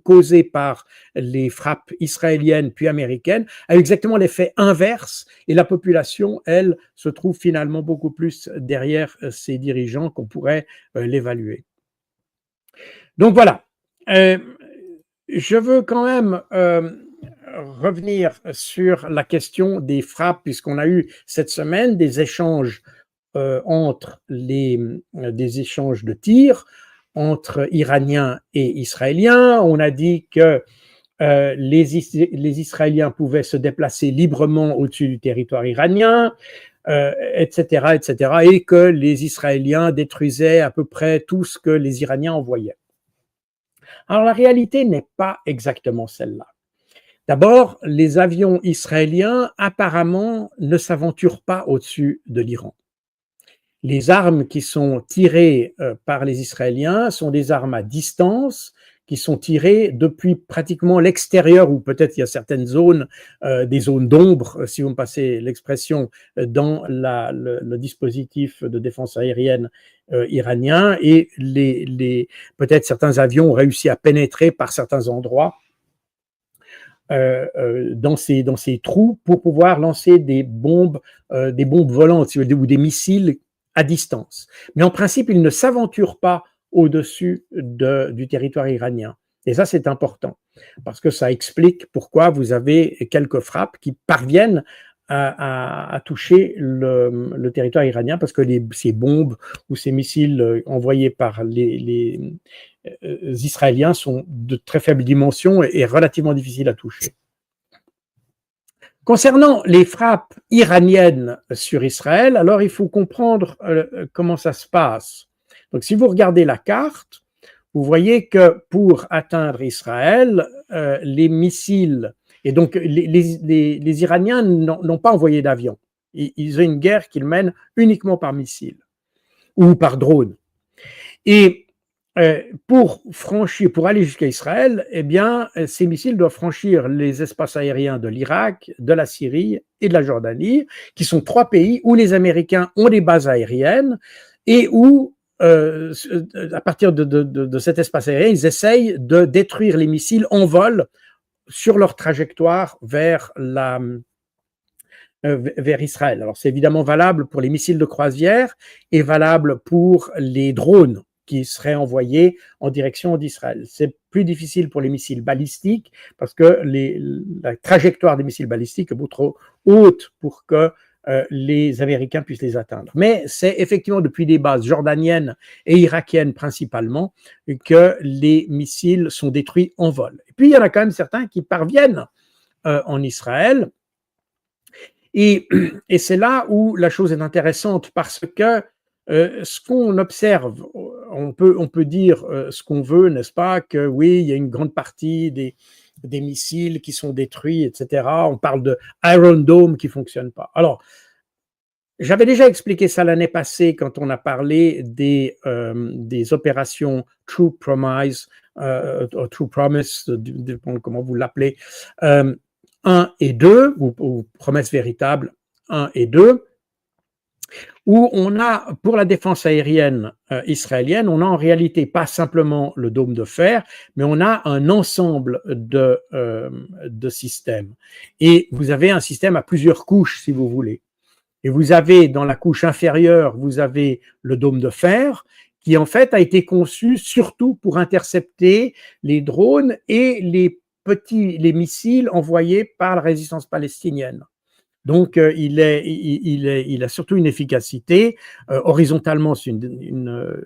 causé par les frappes israéliennes puis américaines a exactement l'effet inverse et la population, elle, se trouve finalement beaucoup plus derrière ces dirigeants qu'on pourrait l'évaluer. Donc voilà. Je veux quand même revenir sur la question des frappes, puisqu'on a eu cette semaine des échanges entre des échanges de tirs entre Iraniens et Israéliens. On a dit que les Israéliens pouvaient se déplacer librement au-dessus du territoire iranien, etc., etc., et que les Israéliens détruisaient à peu près tout ce que les Iraniens envoyaient. Alors la réalité n'est pas exactement celle-là. D'abord, les avions israéliens apparemment ne s'aventurent pas au-dessus de l'Iran. Les armes qui sont tirées par les Israéliens sont des armes à distance, qui sont tirées depuis pratiquement l'extérieur, ou peut-être il y a certaines zones, des zones d'ombre, si vous me passez l'expression, dans le dispositif de défense aérienne iranien, et peut-être certains avions ont réussi à pénétrer par certains endroits dans ces trous pour pouvoir lancer des bombes volantes ou des missiles à distance. Mais en principe, ils ne s'aventurent pas au-dessus du territoire iranien. Et ça, c'est important, parce que ça explique pourquoi vous avez quelques frappes qui parviennent à toucher le territoire iranien, parce que ces bombes ou ces missiles envoyés par les Israéliens sont de très faible dimension et relativement difficiles à toucher. Concernant les frappes iraniennes sur Israël, alors il faut comprendre comment ça se passe. Donc, si vous regardez la carte, vous voyez que pour atteindre Israël, les missiles, et donc les Iraniens n'ont pas envoyé d'avions. Ils ont une guerre qu'ils mènent uniquement par missiles ou par drone. Et pour aller jusqu'à Israël, eh bien, ces missiles doivent franchir les espaces aériens de l'Irak, de la Syrie et de la Jordanie, qui sont 3 pays où les Américains ont des bases aériennes et où, à partir de cet espace aérien, ils essayent de détruire les missiles en vol sur leur trajectoire vers Israël. Alors, c'est évidemment valable pour les missiles de croisière et valable pour les drones qui seraient envoyés en direction d'Israël. C'est plus difficile pour les missiles balistiques parce que la trajectoire des missiles balistiques est beaucoup trop haute pour que les Américains puissent les atteindre. Mais c'est effectivement depuis des bases jordaniennes et irakiennes principalement que les missiles sont détruits en vol. Et puis, il y en a quand même certains qui parviennent en Israël. Et c'est là où la chose est intéressante parce que ce qu'on observe, on peut dire ce qu'on veut, n'est-ce pas, que oui, il y a une grande partie des missiles qui sont détruits, etc. On parle de Iron Dome qui ne fonctionne pas. Alors, j'avais déjà expliqué ça l'année passée quand on a parlé des opérations True Promise, True Promise, comment vous l'appelez, 1 et 2, ou promesses véritables 1 et 2, où on a, pour la défense aérienne israélienne, on a en réalité pas simplement le dôme de fer, mais on a un ensemble de systèmes. Et vous avez un système à plusieurs couches, si vous voulez. Et vous avez, dans la couche inférieure, vous avez le dôme de fer, qui en fait a été conçu surtout pour intercepter les drones et les missiles envoyés par la résistance palestinienne. Donc, il a surtout une efficacité. Horizontalement, c'est une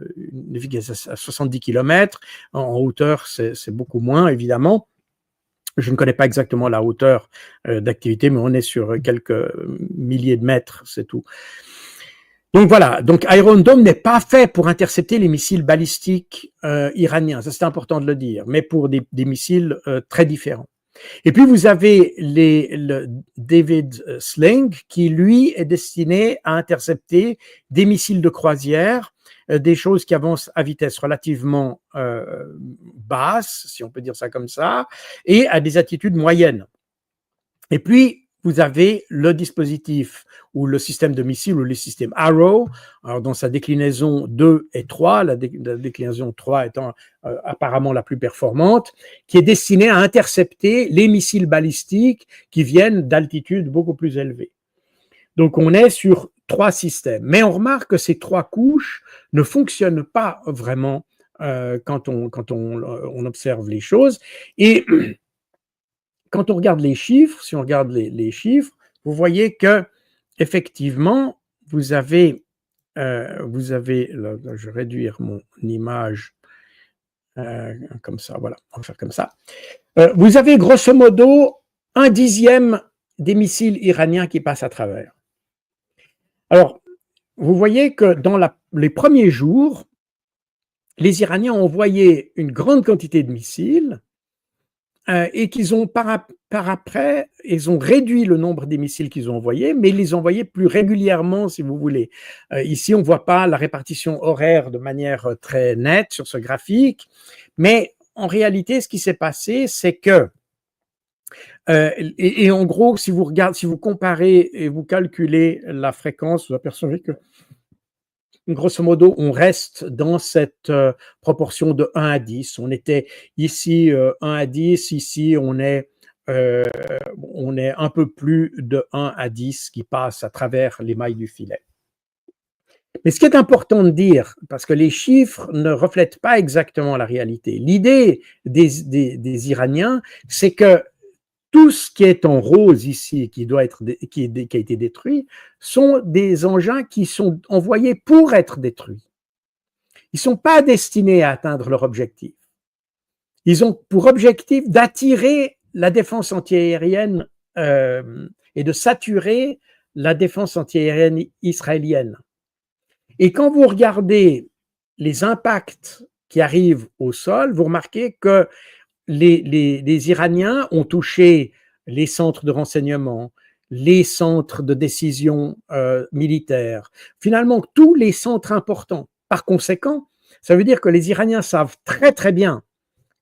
efficacité à 70 km. En hauteur, c'est beaucoup moins, évidemment. Je ne connais pas exactement la hauteur d'activité, mais on est sur quelques milliers de mètres, c'est tout. Donc voilà, donc Iron Dome n'est pas fait pour intercepter les missiles balistiques iraniens, ça c'est important de le dire, mais pour des missiles très différents. Et puis vous avez le David Sling qui lui est destiné à intercepter des missiles de croisière, des choses qui avancent à vitesse relativement basse, si on peut dire ça comme ça, et à des altitudes moyennes. Et puis vous avez le dispositif ou le système de missiles ou le système Arrow, alors dans sa déclinaison 2 et 3, la déclinaison 3 étant apparemment la plus performante, qui est destinée à intercepter les missiles balistiques qui viennent d'altitudes beaucoup plus élevées. Donc on est sur 3 systèmes, mais on remarque que ces 3 couches ne fonctionnent pas vraiment quand on observe les choses. Et quand on regarde les chiffres, si on regarde les chiffres, vous voyez que effectivement, vous avez, là, je vais réduire mon image comme ça, voilà, on va faire comme ça. Vous avez grosso modo 1/10 des missiles iraniens qui passent à travers. Alors, vous voyez que dans les premiers jours, les Iraniens ont envoyé une grande quantité de missiles et qu'ils ont par après, ils ont réduit le nombre des missiles qu'ils ont envoyés, mais ils les envoyaient plus régulièrement, si vous voulez. Ici, on ne voit pas la répartition horaire de manière très nette sur ce graphique, mais en réalité, ce qui s'est passé, c'est que et en gros, si vous comparez et vous calculez la fréquence, vous apercevez que grosso modo, on reste dans cette proportion de 1 à 10. On était ici 1 à 10, ici on est un peu plus de 1 à 10 qui passe à travers les mailles du filet. Mais ce qui est important de dire, parce que les chiffres ne reflètent pas exactement la réalité, l'idée des Iraniens, c'est que tout ce qui est en rose ici, qui a été détruit, sont des engins qui sont envoyés pour être détruits. Ils ne sont pas destinés à atteindre leur objectif. Ils ont pour objectif d'attirer la défense antiaérienne et de saturer la défense antiaérienne israélienne. Et quand vous regardez les impacts qui arrivent au sol, vous remarquez que les Iraniens ont touché les centres de renseignement, les centres de décision militaire, finalement tous les centres importants. Par conséquent, ça veut dire que les Iraniens savent très très bien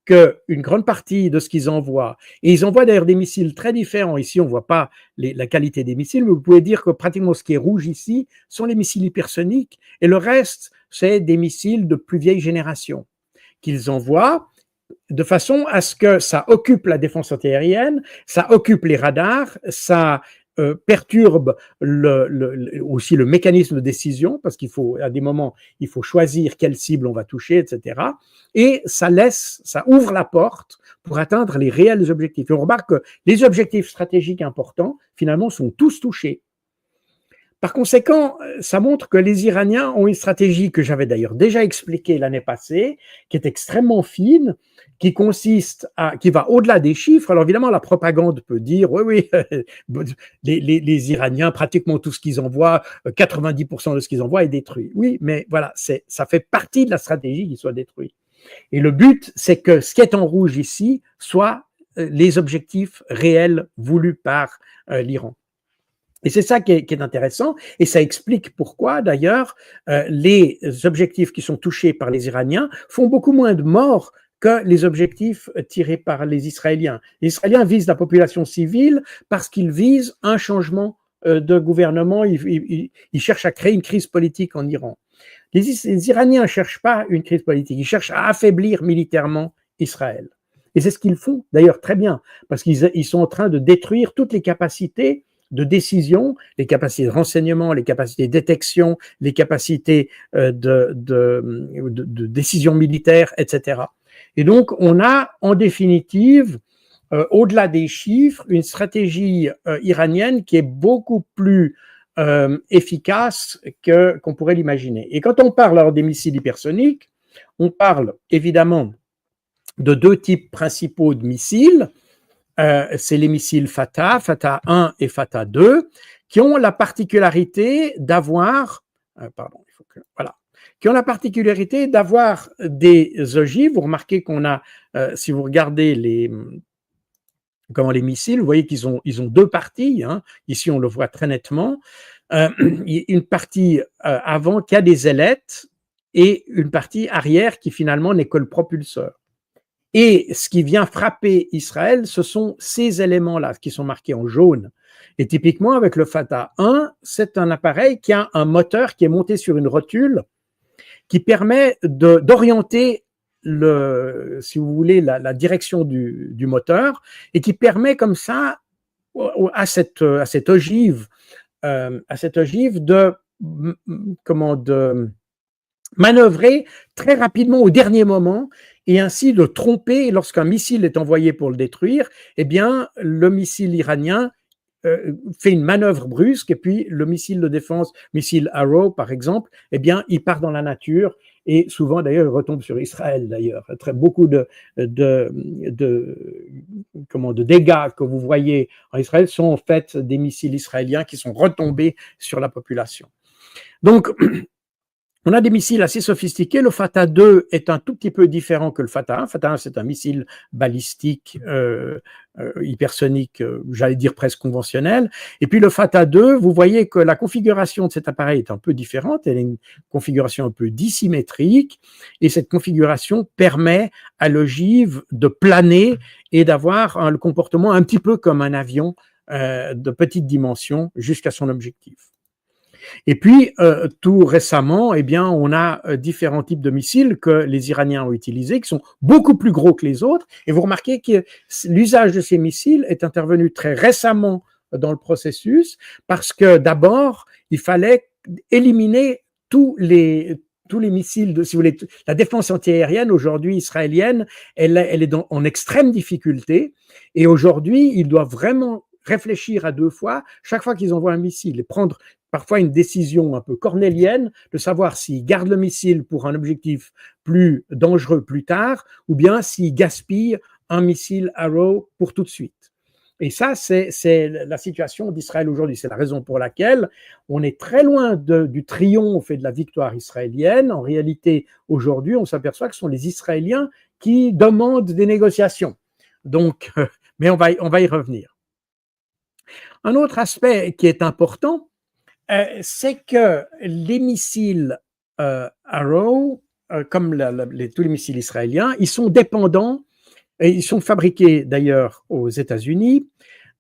qu'une grande partie de ce qu'ils envoient, et ils envoient d'ailleurs des missiles très différents, ici on ne voit pas la qualité des missiles, mais vous pouvez dire que pratiquement ce qui est rouge ici sont les missiles hypersoniques, et le reste c'est des missiles de plus vieille génération qu'ils envoient de façon à ce que ça occupe la défense antiaérienne, ça occupe les radars, ça perturbe aussi le mécanisme de décision, parce qu'il faut, à des moments, il faut choisir quelle cible on va toucher, etc. Et ça ouvre la porte pour atteindre les réels objectifs. Et on remarque que les objectifs stratégiques importants, finalement, sont tous touchés. Par conséquent, ça montre que les Iraniens ont une stratégie que j'avais d'ailleurs déjà expliquée l'année passée, qui est extrêmement fine, qui va au-delà des chiffres. Alors évidemment, la propagande peut dire, oui, les Iraniens, pratiquement tout ce qu'ils envoient, 90% de ce qu'ils envoient est détruit. Oui, mais voilà, ça fait partie de la stratégie qu'il soit détruit. Et le but, c'est que ce qui est en rouge ici soit les objectifs réels voulus par l'Iran. Et c'est ça qui est intéressant, et ça explique pourquoi, d'ailleurs, les objectifs qui sont touchés par les Iraniens font beaucoup moins de morts que les objectifs tirés par les Israéliens. Les Israéliens visent la population civile parce qu'ils visent un changement de gouvernement, ils cherchent à créer une crise politique en Iran. Les Iraniens ne cherchent pas une crise politique, ils cherchent à affaiblir militairement Israël. Et c'est ce qu'ils font, d'ailleurs, très bien, parce qu'ils sont en train de détruire toutes les capacités de décision, les capacités de renseignement, les capacités de détection, les capacités de décision militaire, etc. Et donc, on a en définitive, au-delà des chiffres, une stratégie iranienne qui est beaucoup plus efficace qu'on pourrait l'imaginer. Et quand on parle alors des missiles hypersoniques, on parle évidemment de 2 types principaux de missiles. C'est les missiles Fatah 1 et Fatah 2, qui ont la particularité d'avoir, qui ont la particularité d'avoir des ogives. Vous remarquez qu'on a, si vous regardez les missiles, vous voyez qu'ils ont 2 parties. Hein. Ici, on le voit très nettement. Une partie avant qui a des ailettes et une partie arrière qui finalement n'est que le propulseur. Et ce qui vient frapper Israël, ce sont ces éléments-là qui sont marqués en jaune. Et typiquement, avec le Fatah 1, c'est un appareil qui a un moteur qui est monté sur une rotule qui permet d'orienter si vous voulez, la direction du moteur et qui permet comme ça à cette ogive de manœuvrer très rapidement au dernier moment et ainsi de tromper lorsqu'un missile est envoyé pour le détruire. Eh bien, le missile iranien fait une manœuvre brusque et puis le missile de défense, missile Arrow par exemple, eh bien, il part dans la nature et souvent d'ailleurs il retombe sur Israël d'ailleurs. Beaucoup de dégâts que vous voyez en Israël sont en fait des missiles israéliens qui sont retombés sur la population. Donc, on a des missiles assez sophistiqués. Le Fatah 2 est un tout petit peu différent que le Fatah 1. Le Fatah 1, c'est un missile balistique hypersonique, j'allais dire presque conventionnel. Et puis le Fatah 2, vous voyez que la configuration de cet appareil est un peu différente. Elle est une configuration un peu dissymétrique. Et cette configuration permet à l'ogive de planer et d'avoir le comportement un petit peu comme un avion de petite dimension jusqu'à son objectif. Et puis, tout récemment, eh bien, on a différents types de missiles que les Iraniens ont utilisés, qui sont beaucoup plus gros que les autres. Et vous remarquez que l'usage de ces missiles est intervenu très récemment dans le processus, parce que d'abord, il fallait éliminer tous les missiles, si vous voulez, la défense antiaérienne aujourd'hui israélienne, elle est en extrême difficulté. Et aujourd'hui, ils doivent vraiment réfléchir à deux fois chaque fois qu'ils envoient un missile et prendre parfois une décision un peu cornélienne de savoir s'ils gardent le missile pour un objectif plus dangereux plus tard ou bien s'ils gaspillent un missile Arrow pour tout de suite. Et ça, c'est la situation d'Israël aujourd'hui. C'est la raison pour laquelle on est très loin du triomphe et de la victoire israélienne. En réalité, aujourd'hui, on s'aperçoit que ce sont les Israéliens qui demandent des négociations. Donc, mais on va y revenir. Un autre aspect qui est important, c'est que les missiles Arrow, comme tous les missiles israéliens, ils sont dépendants, et ils sont fabriqués d'ailleurs aux États-Unis,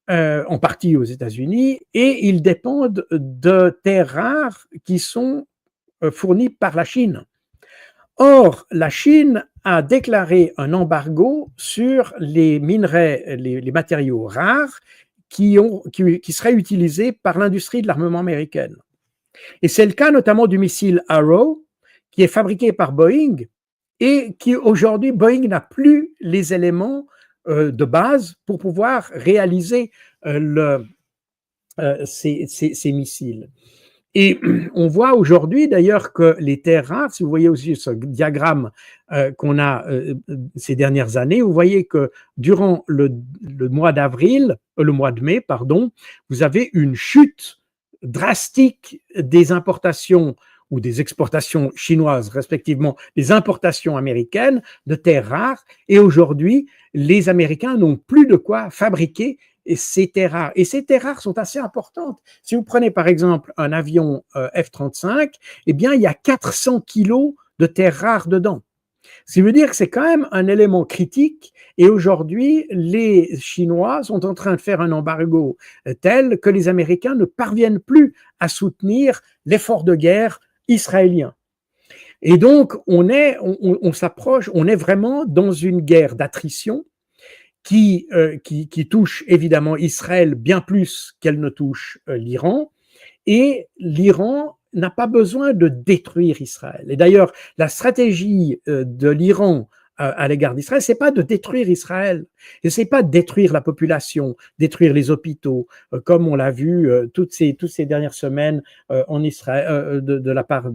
en partie aux États-Unis, et ils dépendent de terres rares qui sont fournies par la Chine. Or, la Chine a déclaré un embargo sur les minerais, les matériaux rares qui seraient utilisés par l'industrie de l'armement américaine. Et c'est le cas notamment du missile Arrow, qui est fabriqué par Boeing, et qui aujourd'hui, Boeing n'a plus les éléments de base pour pouvoir réaliser ces missiles. Et on voit aujourd'hui d'ailleurs que les terres rares, si vous voyez aussi ce diagramme qu'on a ces dernières années, vous voyez que durant le mois de mai, pardon, vous avez une chute drastique des importations ou des exportations chinoises, respectivement des importations américaines de terres rares. Et aujourd'hui, les Américains n'ont plus de quoi fabriquer ces terres rares. Et ces terres rares sont assez importantes. Si vous prenez par exemple un avion F-35, eh bien, il y a 400 kilos de terres rares dedans. Ce qui veut dire que c'est quand même un élément critique. Et aujourd'hui, les Chinois sont en train de faire un embargo tel que les Américains ne parviennent plus à soutenir l'effort de guerre israélien. Et donc, on s'approche, on est vraiment dans une guerre d'attrition qui touche évidemment Israël bien plus qu'elle ne touche l'Iran. Et l'Iran n'a pas besoin de détruire Israël. Et d'ailleurs, la stratégie de l'Iran à l'égard d'Israël, c'est pas de détruire Israël, et c'est pas de détruire la population, détruire les hôpitaux, comme on l'a vu toutes ces dernières semaines en Israël de la part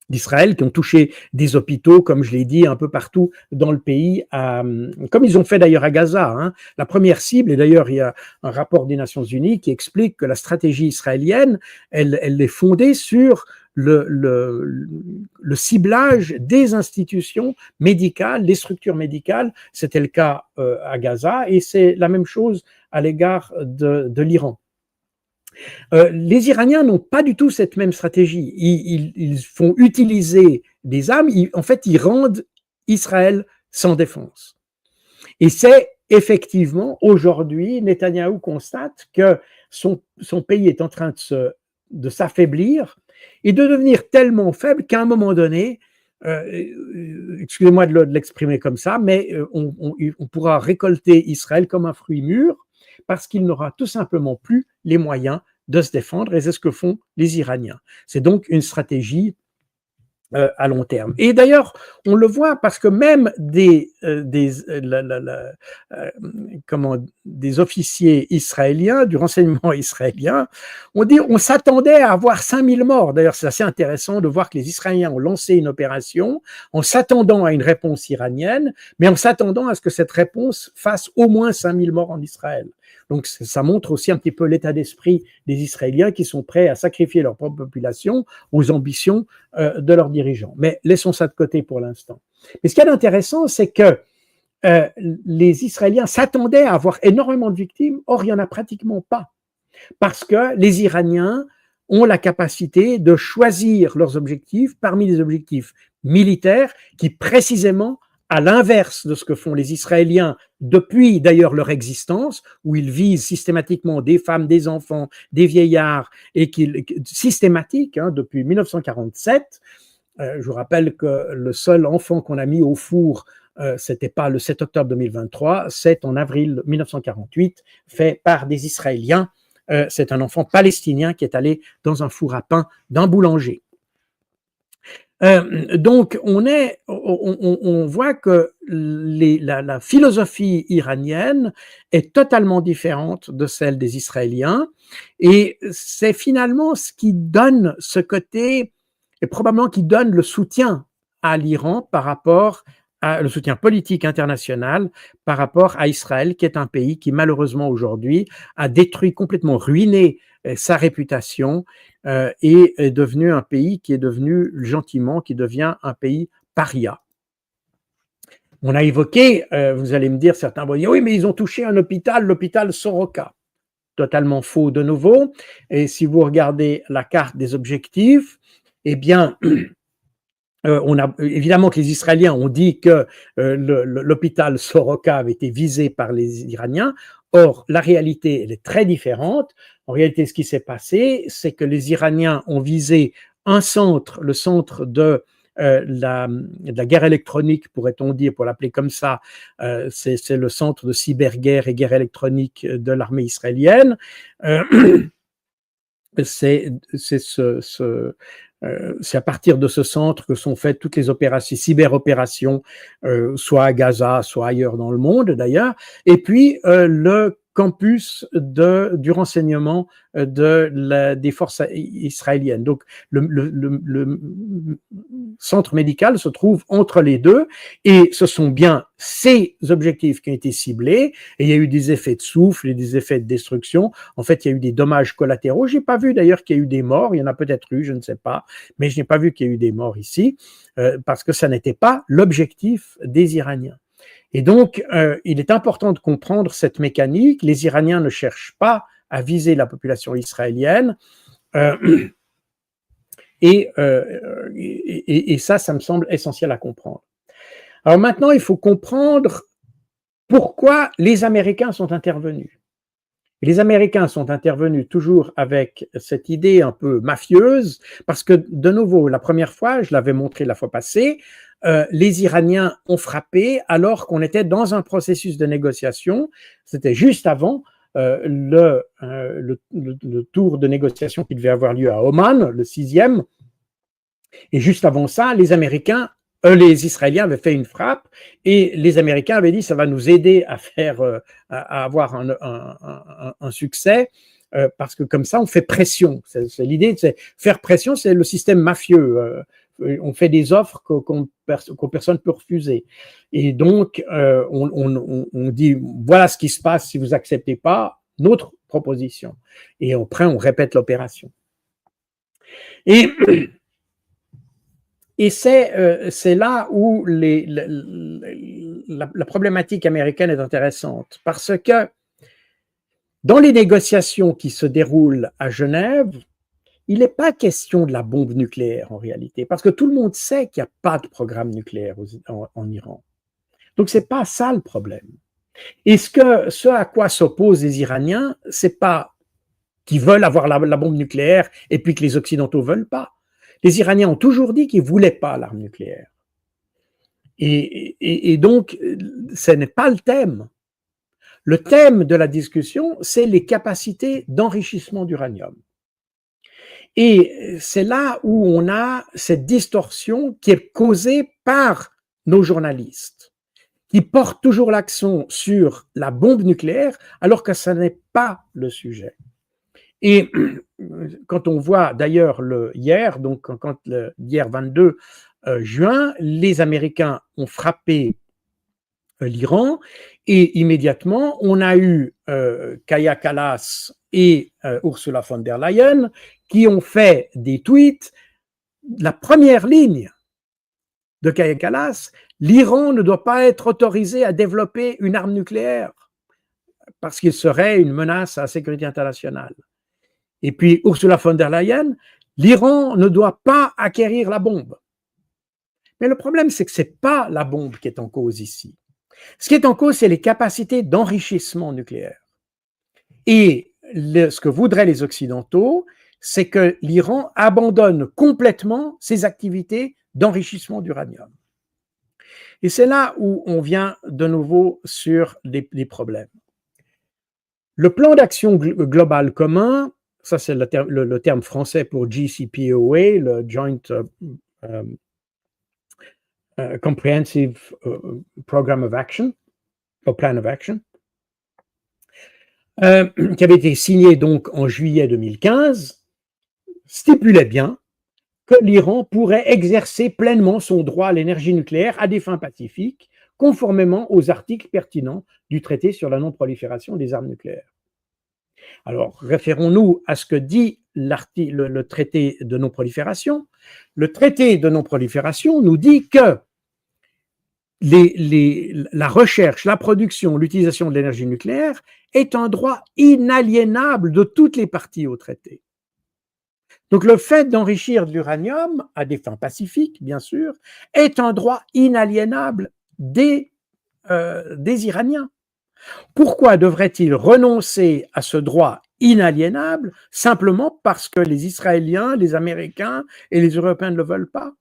d'Israël, qui ont touché des hôpitaux, comme je l'ai dit, un peu partout dans le pays, comme ils ont fait d'ailleurs à Gaza. Hein. La première cible, et d'ailleurs il y a un rapport des Nations Unies qui explique que la stratégie israélienne, elle est fondée sur le ciblage des institutions médicales, des structures médicales. C'était le cas à Gaza, et c'est la même chose à l'égard de l'Iran. Les Iraniens n'ont pas du tout cette même stratégie. Ils font utiliser des armes, en fait, ils rendent Israël sans défense. Et c'est effectivement, aujourd'hui, Netanyahou constate que son pays est en train de s'affaiblir et de devenir tellement faible qu'à un moment donné, excusez-moi de l'exprimer comme ça, mais on pourra récolter Israël comme un fruit mûr parce qu'il n'aura tout simplement plus les moyens de se défendre, et c'est ce que font les Iraniens. C'est donc une stratégie à long terme. Et d'ailleurs, on le voit parce que même des officiers israéliens, du renseignement israélien, on dit on s'attendait à avoir 5000 morts. D'ailleurs, c'est assez intéressant de voir que les Israéliens ont lancé une opération en s'attendant à une réponse iranienne, mais en s'attendant à ce que cette réponse fasse au moins 5000 morts en Israël. Donc, ça montre aussi un petit peu l'état d'esprit des Israéliens qui sont prêts à sacrifier leur propre population aux ambitions de leurs dirigeants. Mais laissons ça de côté pour l'instant. Mais ce qu'il y a d'intéressant, c'est que les Israéliens s'attendaient à avoir énormément de victimes, or il n'y en a pratiquement pas. Parce que les Iraniens ont la capacité de choisir leurs objectifs parmi les objectifs militaires qui, précisément, à l'inverse de ce que font les Israéliens depuis d'ailleurs leur existence, où ils visent systématiquement des femmes, des enfants, des vieillards, et systématique, depuis 1947. Je vous rappelle que le seul enfant qu'on a mis au four, c'était pas le 7 octobre 2023, c'est en avril 1948, fait par des Israéliens. C'est un enfant palestinien qui est allé dans un four à pain d'un boulanger. Donc, on voit que la philosophie iranienne est totalement différente de celle des Israéliens, et c'est finalement ce qui donne ce côté, et probablement qui donne le soutien à l'Iran par rapport à le soutien politique international par rapport à Israël, qui est un pays qui malheureusement aujourd'hui a détruit, complètement ruiné sa réputation, et est devenu un pays qui est devenu gentiment, qui devient un pays paria. On a évoqué, vous allez me dire, certains vont dire, oui, mais ils ont touché un hôpital, l'hôpital Soroka. Totalement faux de nouveau. Et si vous regardez la carte des objectifs, eh bien, on a évidemment que les Israéliens ont dit que l'hôpital Soroka avait été visé par les Iraniens. Or, la réalité, elle est très différente. En réalité, ce qui s'est passé, c'est que les Iraniens ont visé un centre, le centre de la guerre électronique, pourrait-on dire, pour l'appeler comme ça, c'est le centre de cyberguerre et guerre électronique de l'armée israélienne. C'est à partir de ce centre que sont faites toutes les opérations, cyber-opérations, soit à Gaza, soit ailleurs dans le monde d'ailleurs. Et puis le campus du renseignement des forces israéliennes. Donc le centre médical se trouve entre les deux, et ce sont bien ces objectifs qui ont été ciblés, et il y a eu des effets de souffle et des effets de destruction. En fait, il y a eu des dommages collatéraux. J'ai pas vu d'ailleurs qu'il y a eu des morts, il y en a peut-être eu, je ne sais pas, mais je n'ai pas vu qu'il y a eu des morts ici, parce que ça n'était pas l'objectif des Iraniens. Et donc, il est important de comprendre cette mécanique. Les Iraniens ne cherchent pas à viser la population israélienne, et ça me semble essentiel à comprendre. Alors maintenant, il faut comprendre pourquoi les Américains sont intervenus. Et les Américains sont intervenus toujours avec cette idée un peu mafieuse, parce que, de nouveau, la première fois, je l'avais montré la fois passée, les Iraniens ont frappé alors qu'on était dans un processus de négociation. C'était juste avant le tour de négociation qui devait avoir lieu à Oman, le 6e. Et juste avant ça, les Israéliens avaient fait une frappe, et les Américains avaient dit ça va nous aider à avoir un succès, parce que comme ça on fait pression. C'est l'idée, c'est faire pression, c'est le système mafieux. On fait des offres que personne ne peut refuser. Et donc on dit voilà ce qui se passe si vous acceptez pas notre proposition. Et après on répète l'opération. Et c'est là où la problématique américaine est intéressante, parce que dans les négociations qui se déroulent à Genève, il n'est pas question de la bombe nucléaire en réalité, parce que tout le monde sait qu'il n'y a pas de programme nucléaire en Iran. Donc, ce n'est pas ça le problème. Et ce à quoi s'opposent les Iraniens, c'est pas qu'ils veulent avoir la bombe nucléaire et puis que les Occidentaux veulent pas. Les Iraniens ont toujours dit qu'ils voulaient pas l'arme nucléaire. Et donc, ce n'est pas le thème. Le thème de la discussion, c'est les capacités d'enrichissement d'uranium. Et c'est là où on a cette distorsion qui est causée par nos journalistes, qui portent toujours l'accent sur la bombe nucléaire, alors que ce n'est pas le sujet. Et quand on voit d'ailleurs hier, donc hier 22 juin, les Américains ont frappé l'Iran et immédiatement on a eu Kaja Kallas et Ursula von der Leyen qui ont fait des tweets. La première ligne de Kaja Kallas, l'Iran ne doit pas être autorisé à développer une arme nucléaire parce qu'il serait une menace à la sécurité internationale. Et puis Ursula von der Leyen, l'Iran ne doit pas acquérir la bombe. Mais le problème, c'est que ce n'est pas la bombe qui est en cause ici. Ce qui est en cause, c'est les capacités d'enrichissement nucléaire. Et ce que voudraient les Occidentaux, c'est que l'Iran abandonne complètement ses activités d'enrichissement d'uranium. Et c'est là où on vient de nouveau sur les problèmes. Le plan d'action global commun, ça c'est le terme français pour JCPOA, le Joint Comprehensive Program of Action, ou Plan of Action, qui avait été signé donc en juillet 2015, stipulait bien que l'Iran pourrait exercer pleinement son droit à l'énergie nucléaire à des fins pacifiques, conformément aux articles pertinents du traité sur la non-prolifération des armes nucléaires. Alors, référons-nous à ce que dit le traité de non-prolifération. Le traité de non-prolifération nous dit que la recherche, la production, l'utilisation de l'énergie nucléaire est un droit inaliénable de toutes les parties au traité. Donc le fait d'enrichir de l'uranium, à des fins pacifiques bien sûr, est un droit inaliénable des Iraniens. Pourquoi devraient-ils renoncer à ce droit inaliénable simplement parce que les Israéliens, les Américains et les Européens ne le veulent pas?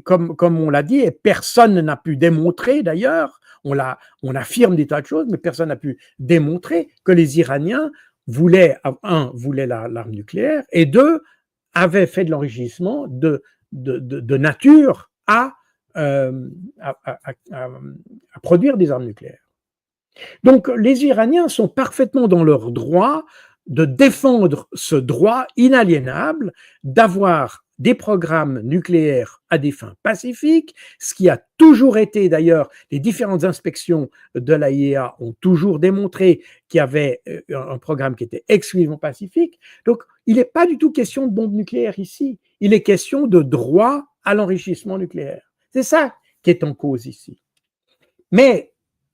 Comme on l'a dit, et personne n'a pu démontrer d'ailleurs, on affirme des tas de choses, mais personne n'a pu démontrer que les Iraniens voulaient l'arme nucléaire, et deux, avaient fait de l'enrichissement de nature à produire des armes nucléaires. Donc les Iraniens sont parfaitement dans leur droit de défendre ce droit inaliénable d'avoir des programmes nucléaires à des fins pacifiques, ce qui a toujours été d'ailleurs, les différentes inspections de l'AIEA ont toujours démontré qu'il y avait un programme qui était exclusivement pacifique. Donc il n'est pas du tout question de bombe nucléaire ici, il est question de droit à l'enrichissement nucléaire. C'est ça qui est en cause ici. Mais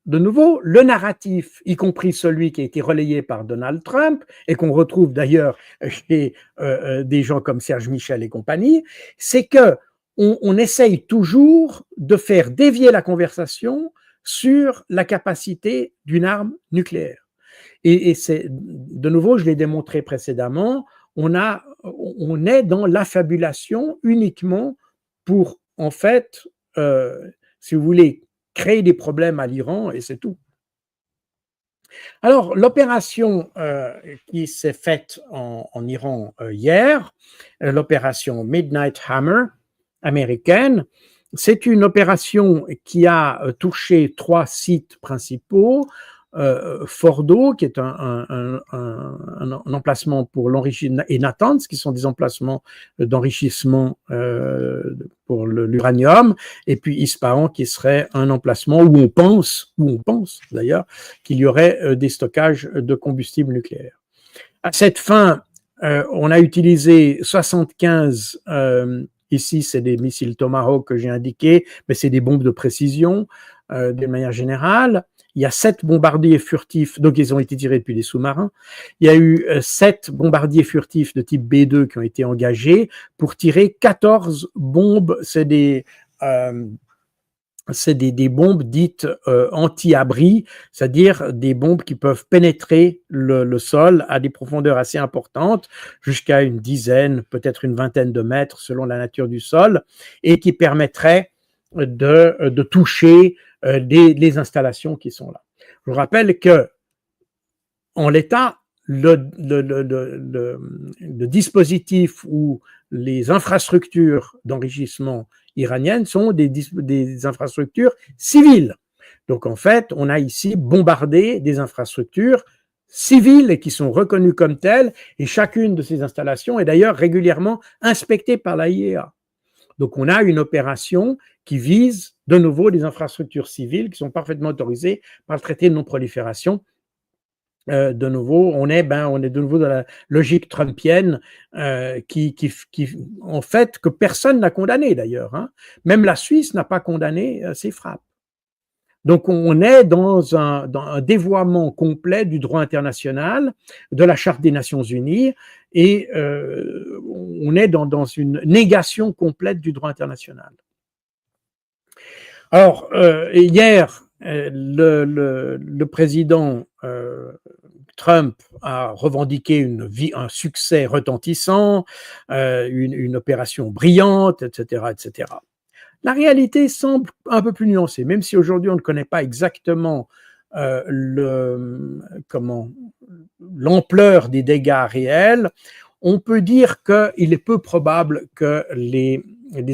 de nouveau, le narratif, y compris celui qui a été relayé par Donald Trump et qu'on retrouve d'ailleurs chez des gens comme Serge Michel et compagnie, c'est que on essaye toujours de faire dévier la conversation sur la capacité d'une arme nucléaire. Et c'est, de nouveau, je l'ai démontré précédemment, on est dans l'affabulation uniquement pour, en fait, si vous voulez, créer des problèmes à l'Iran et c'est tout. Alors, l'opération qui s'est faite en Iran hier, l'opération Midnight Hammer américaine, c'est une opération qui a touché 3 sites principaux. Fordo, qui est un emplacement pour l'enrichissement, et Natanz, qui sont des emplacements d'enrichissement pour l'uranium, et puis Ispahan, qui serait un emplacement où on pense d'ailleurs, qu'il y aurait des stockages de combustible nucléaire. À cette fin, on a utilisé 75, ici c'est des missiles Tomahawk que j'ai indiqués, mais c'est des bombes de précision de manière générale. Il y a 7 bombardiers furtifs, donc ils ont été tirés depuis des sous-marins. Il y a eu 7 bombardiers furtifs de type B2 qui ont été engagés pour tirer 14 bombes, c'est des c'est des bombes dites anti-abri, c'est-à-dire des bombes qui peuvent pénétrer le sol à des profondeurs assez importantes, jusqu'à une dizaine, peut-être une vingtaine de mètres selon la nature du sol, et qui permettraient de toucher les installations qui sont là. Je vous rappelle que en l'état, le dispositif ou les infrastructures d'enrichissement iraniennes sont des infrastructures civiles. Donc en fait, on a ici bombardé des infrastructures civiles et qui sont reconnues comme telles, et chacune de ces installations est d'ailleurs régulièrement inspectée par la IAEA. Donc on a une opération qui vise de nouveau des infrastructures civiles qui sont parfaitement autorisées par le traité de non-prolifération. De nouveau, on est de nouveau dans la logique trumpienne qui en fait, que personne n'a condamné d'ailleurs. Hein. Même la Suisse n'a pas condamné ces frappes. Donc, on est dans un dévoiement complet du droit international, de la Charte des Nations Unies, et on est dans une négation complète du droit international. Alors, hier, le président Trump a revendiqué un succès retentissant, une opération brillante, etc., etc. La réalité semble un peu plus nuancée, même si aujourd'hui on ne connaît pas exactement l'ampleur des dégâts réels. On peut dire qu'il est peu probable que les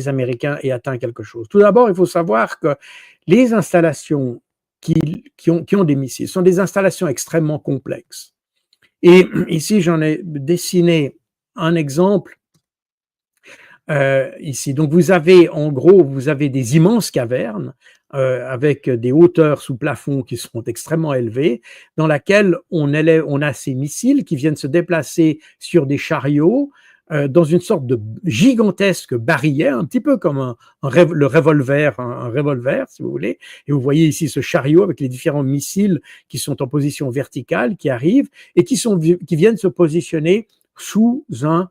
Américains aient atteint quelque chose. Tout d'abord, il faut savoir que les installations qui ont des missiles sont des installations extrêmement complexes. Et ici, j'en ai dessiné un exemple. Ici, donc vous avez des immenses cavernes avec des hauteurs sous plafond qui sont extrêmement élevées, dans laquelle on a ces missiles qui viennent se déplacer sur des chariots dans une sorte de gigantesque barillet, un petit peu comme le revolver, un revolver si vous voulez. Et vous voyez ici ce chariot avec les différents missiles qui sont en position verticale, qui arrivent et qui viennent se positionner sous un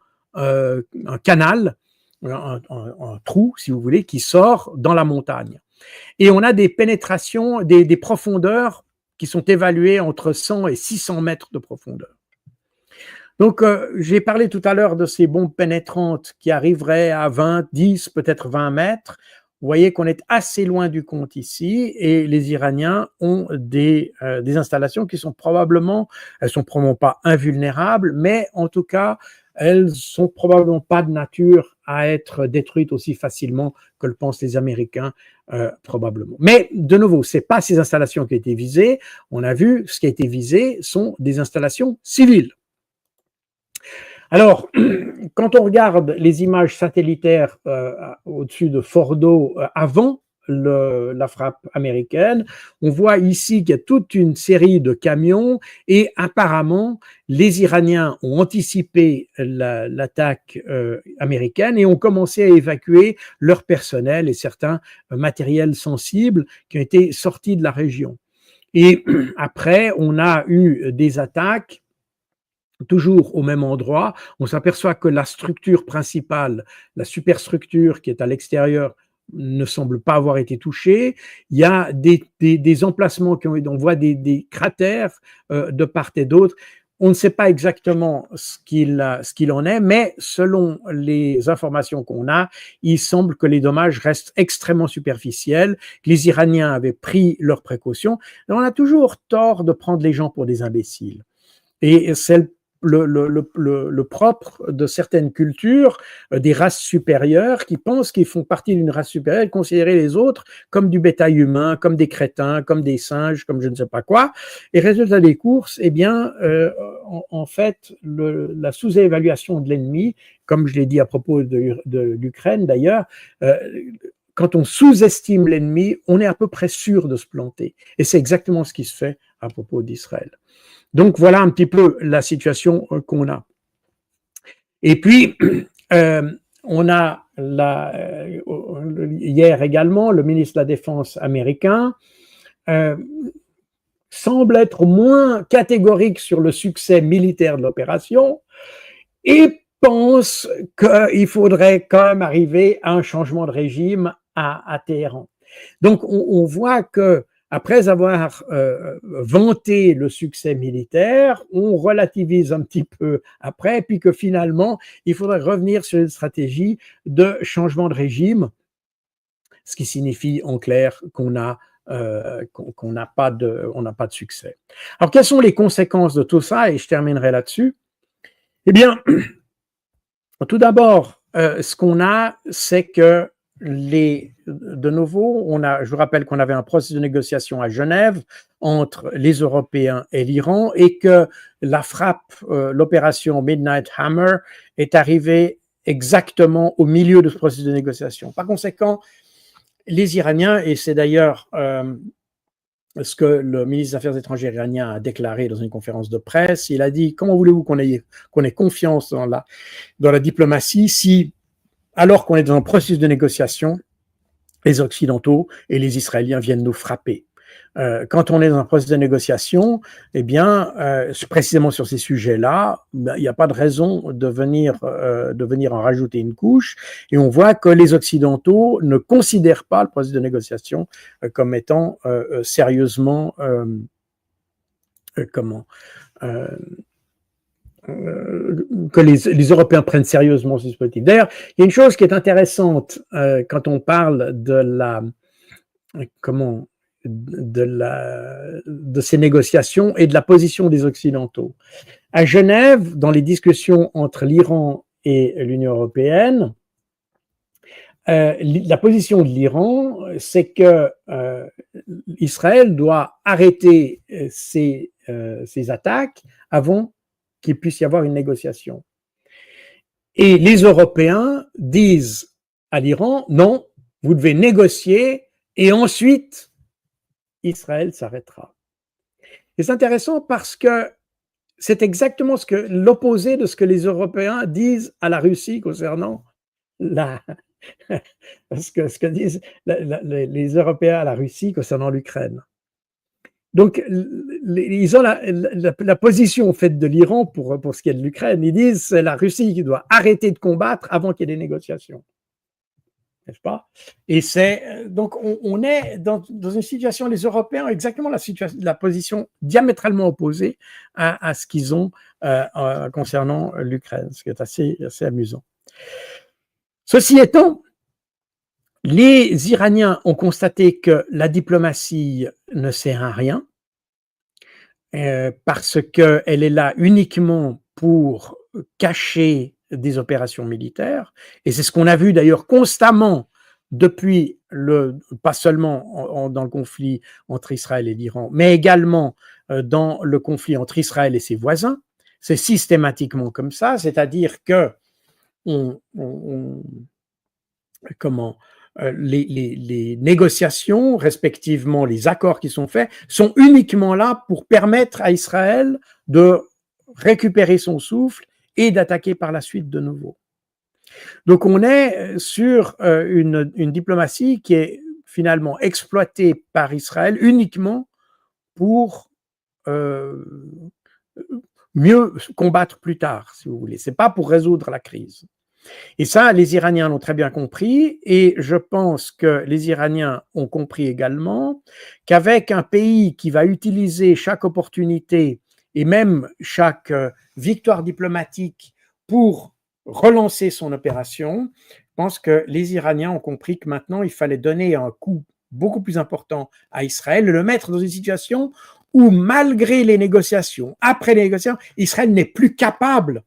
canal, un trou, si vous voulez, qui sort dans la montagne. Et on a des pénétrations, des profondeurs qui sont évaluées entre 100 et 600 mètres de profondeur. Donc, j'ai parlé tout à l'heure de ces bombes pénétrantes qui arriveraient à 20, 10, peut-être 20 mètres. Vous voyez qu'on est assez loin du compte ici, et les Iraniens ont des installations qui sont probablement pas invulnérables, mais en tout cas, elles sont probablement pas de nature à être détruites aussi facilement que le pensent les Américains, probablement. Mais de nouveau, c'est pas ces installations qui ont été visées. On a vu, ce qui a été visé sont des installations civiles. Alors, quand on regarde les images satellitaires au-dessus de Fordo avant la frappe américaine, on voit ici qu'il y a toute une série de camions, et apparemment les Iraniens ont anticipé l'attaque américaine et ont commencé à évacuer leur personnel et certains matériels sensibles qui ont été sortis de la région. Et après, on a eu des attaques toujours au même endroit. On s'aperçoit que la structure principale, la superstructure qui est à l'extérieur, ne semble pas avoir été touchée. Il y a des emplacements on voit des cratères de part et d'autre. On ne sait pas exactement ce qu'il en est, mais selon les informations qu'on a, il semble que les dommages restent extrêmement superficiels, que les Iraniens avaient pris leurs précautions. Et on a toujours tort de prendre les gens pour des imbéciles. Et c'est le propre de certaines cultures, des races supérieures qui pensent qu'ils font partie d'une race supérieure et considérer les autres comme du bétail humain, comme des crétins, comme des singes, comme je ne sais pas quoi. Et résultat des courses, eh bien, en fait, la sous-évaluation de l'ennemi, comme je l'ai dit à propos de l'Ukraine d'ailleurs, quand on sous-estime l'ennemi, on est à peu près sûr de se planter. Et c'est exactement ce qui se fait à propos d'Israël. Donc, voilà un petit peu la situation qu'on a. Et puis, on a hier également, le ministre de la Défense américain semble être moins catégorique sur le succès militaire de l'opération et pense qu'il faudrait quand même arriver à un changement de régime à Téhéran. Donc, on voit que après avoir vanté le succès militaire, on relativise un petit peu après, puis que finalement, il faudrait revenir sur une stratégie de changement de régime, ce qui signifie en clair qu'on n'a pas de succès. Alors, quelles sont les conséquences de tout ça? Et je terminerai là-dessus. Eh bien, tout d'abord, ce qu'on a, c'est que de nouveau, je vous rappelle qu'on avait un processus de négociation à Genève entre les Européens et l'Iran et que la frappe, l'opération Midnight Hammer est arrivée exactement au milieu de ce processus de négociation. Par conséquent, les Iraniens, et c'est d'ailleurs ce que le ministre des Affaires étrangères iranien a déclaré dans une conférence de presse, il a dit « Comment voulez-vous qu'on ait confiance dans la diplomatie si, alors qu'on est dans un processus de négociation, les Occidentaux et les Israéliens viennent nous frapper ?» Quand on est dans un processus de négociation, eh bien, précisément sur ces sujets-là, il n'y a pas de raison de venir en rajouter une couche. Et on voit que les Occidentaux ne considèrent pas le processus de négociation comme étant sérieusement que les Européens prennent sérieusement ce dispositif. D'ailleurs, il y a une chose qui est intéressante quand on parle de ces négociations et de la position des Occidentaux. À Genève, dans les discussions entre l'Iran et l'Union européenne, la position de l'Iran, c'est que Israël doit arrêter ses attaques avant qu'il puisse y avoir une négociation. Et les Européens disent à l'Iran, non, vous devez négocier et ensuite Israël s'arrêtera. Et c'est intéressant parce que c'est exactement l'opposé de ce que les Européens disent à la Russie concernant ce que disent les Européens à la Russie concernant l'Ukraine. Donc, ils ont la position faite de l'Iran pour ce qui est de l'Ukraine. Ils disent que c'est la Russie qui doit arrêter de combattre avant qu'il y ait des négociations. N'est-ce pas? Et donc on est dans une situation, les Européens ont exactement la position diamétralement opposée à ce qu'ils ont concernant l'Ukraine, ce qui est assez amusant. Ceci étant, les Iraniens ont constaté que la diplomatie ne sert à rien parce qu'elle est là uniquement pour cacher des opérations militaires, et c'est ce qu'on a vu d'ailleurs constamment depuis pas seulement dans le conflit entre Israël et l'Iran, mais également dans le conflit entre Israël et ses voisins. C'est systématiquement comme ça, c'est-à-dire que les négociations, respectivement les accords qui sont faits, sont uniquement là pour permettre à Israël de récupérer son souffle et d'attaquer par la suite de nouveau. Donc on est sur une diplomatie qui est finalement exploitée par Israël uniquement pour mieux combattre plus tard, si vous voulez. C'est pas pour résoudre la crise. Et ça, les Iraniens l'ont très bien compris, et je pense que les Iraniens ont compris également qu'avec un pays qui va utiliser chaque opportunité et même chaque victoire diplomatique pour relancer son opération, je pense que les Iraniens ont compris que maintenant, il fallait donner un coup beaucoup plus important à Israël, le mettre dans une situation où, malgré les négociations, après les négociations, Israël n'est plus capable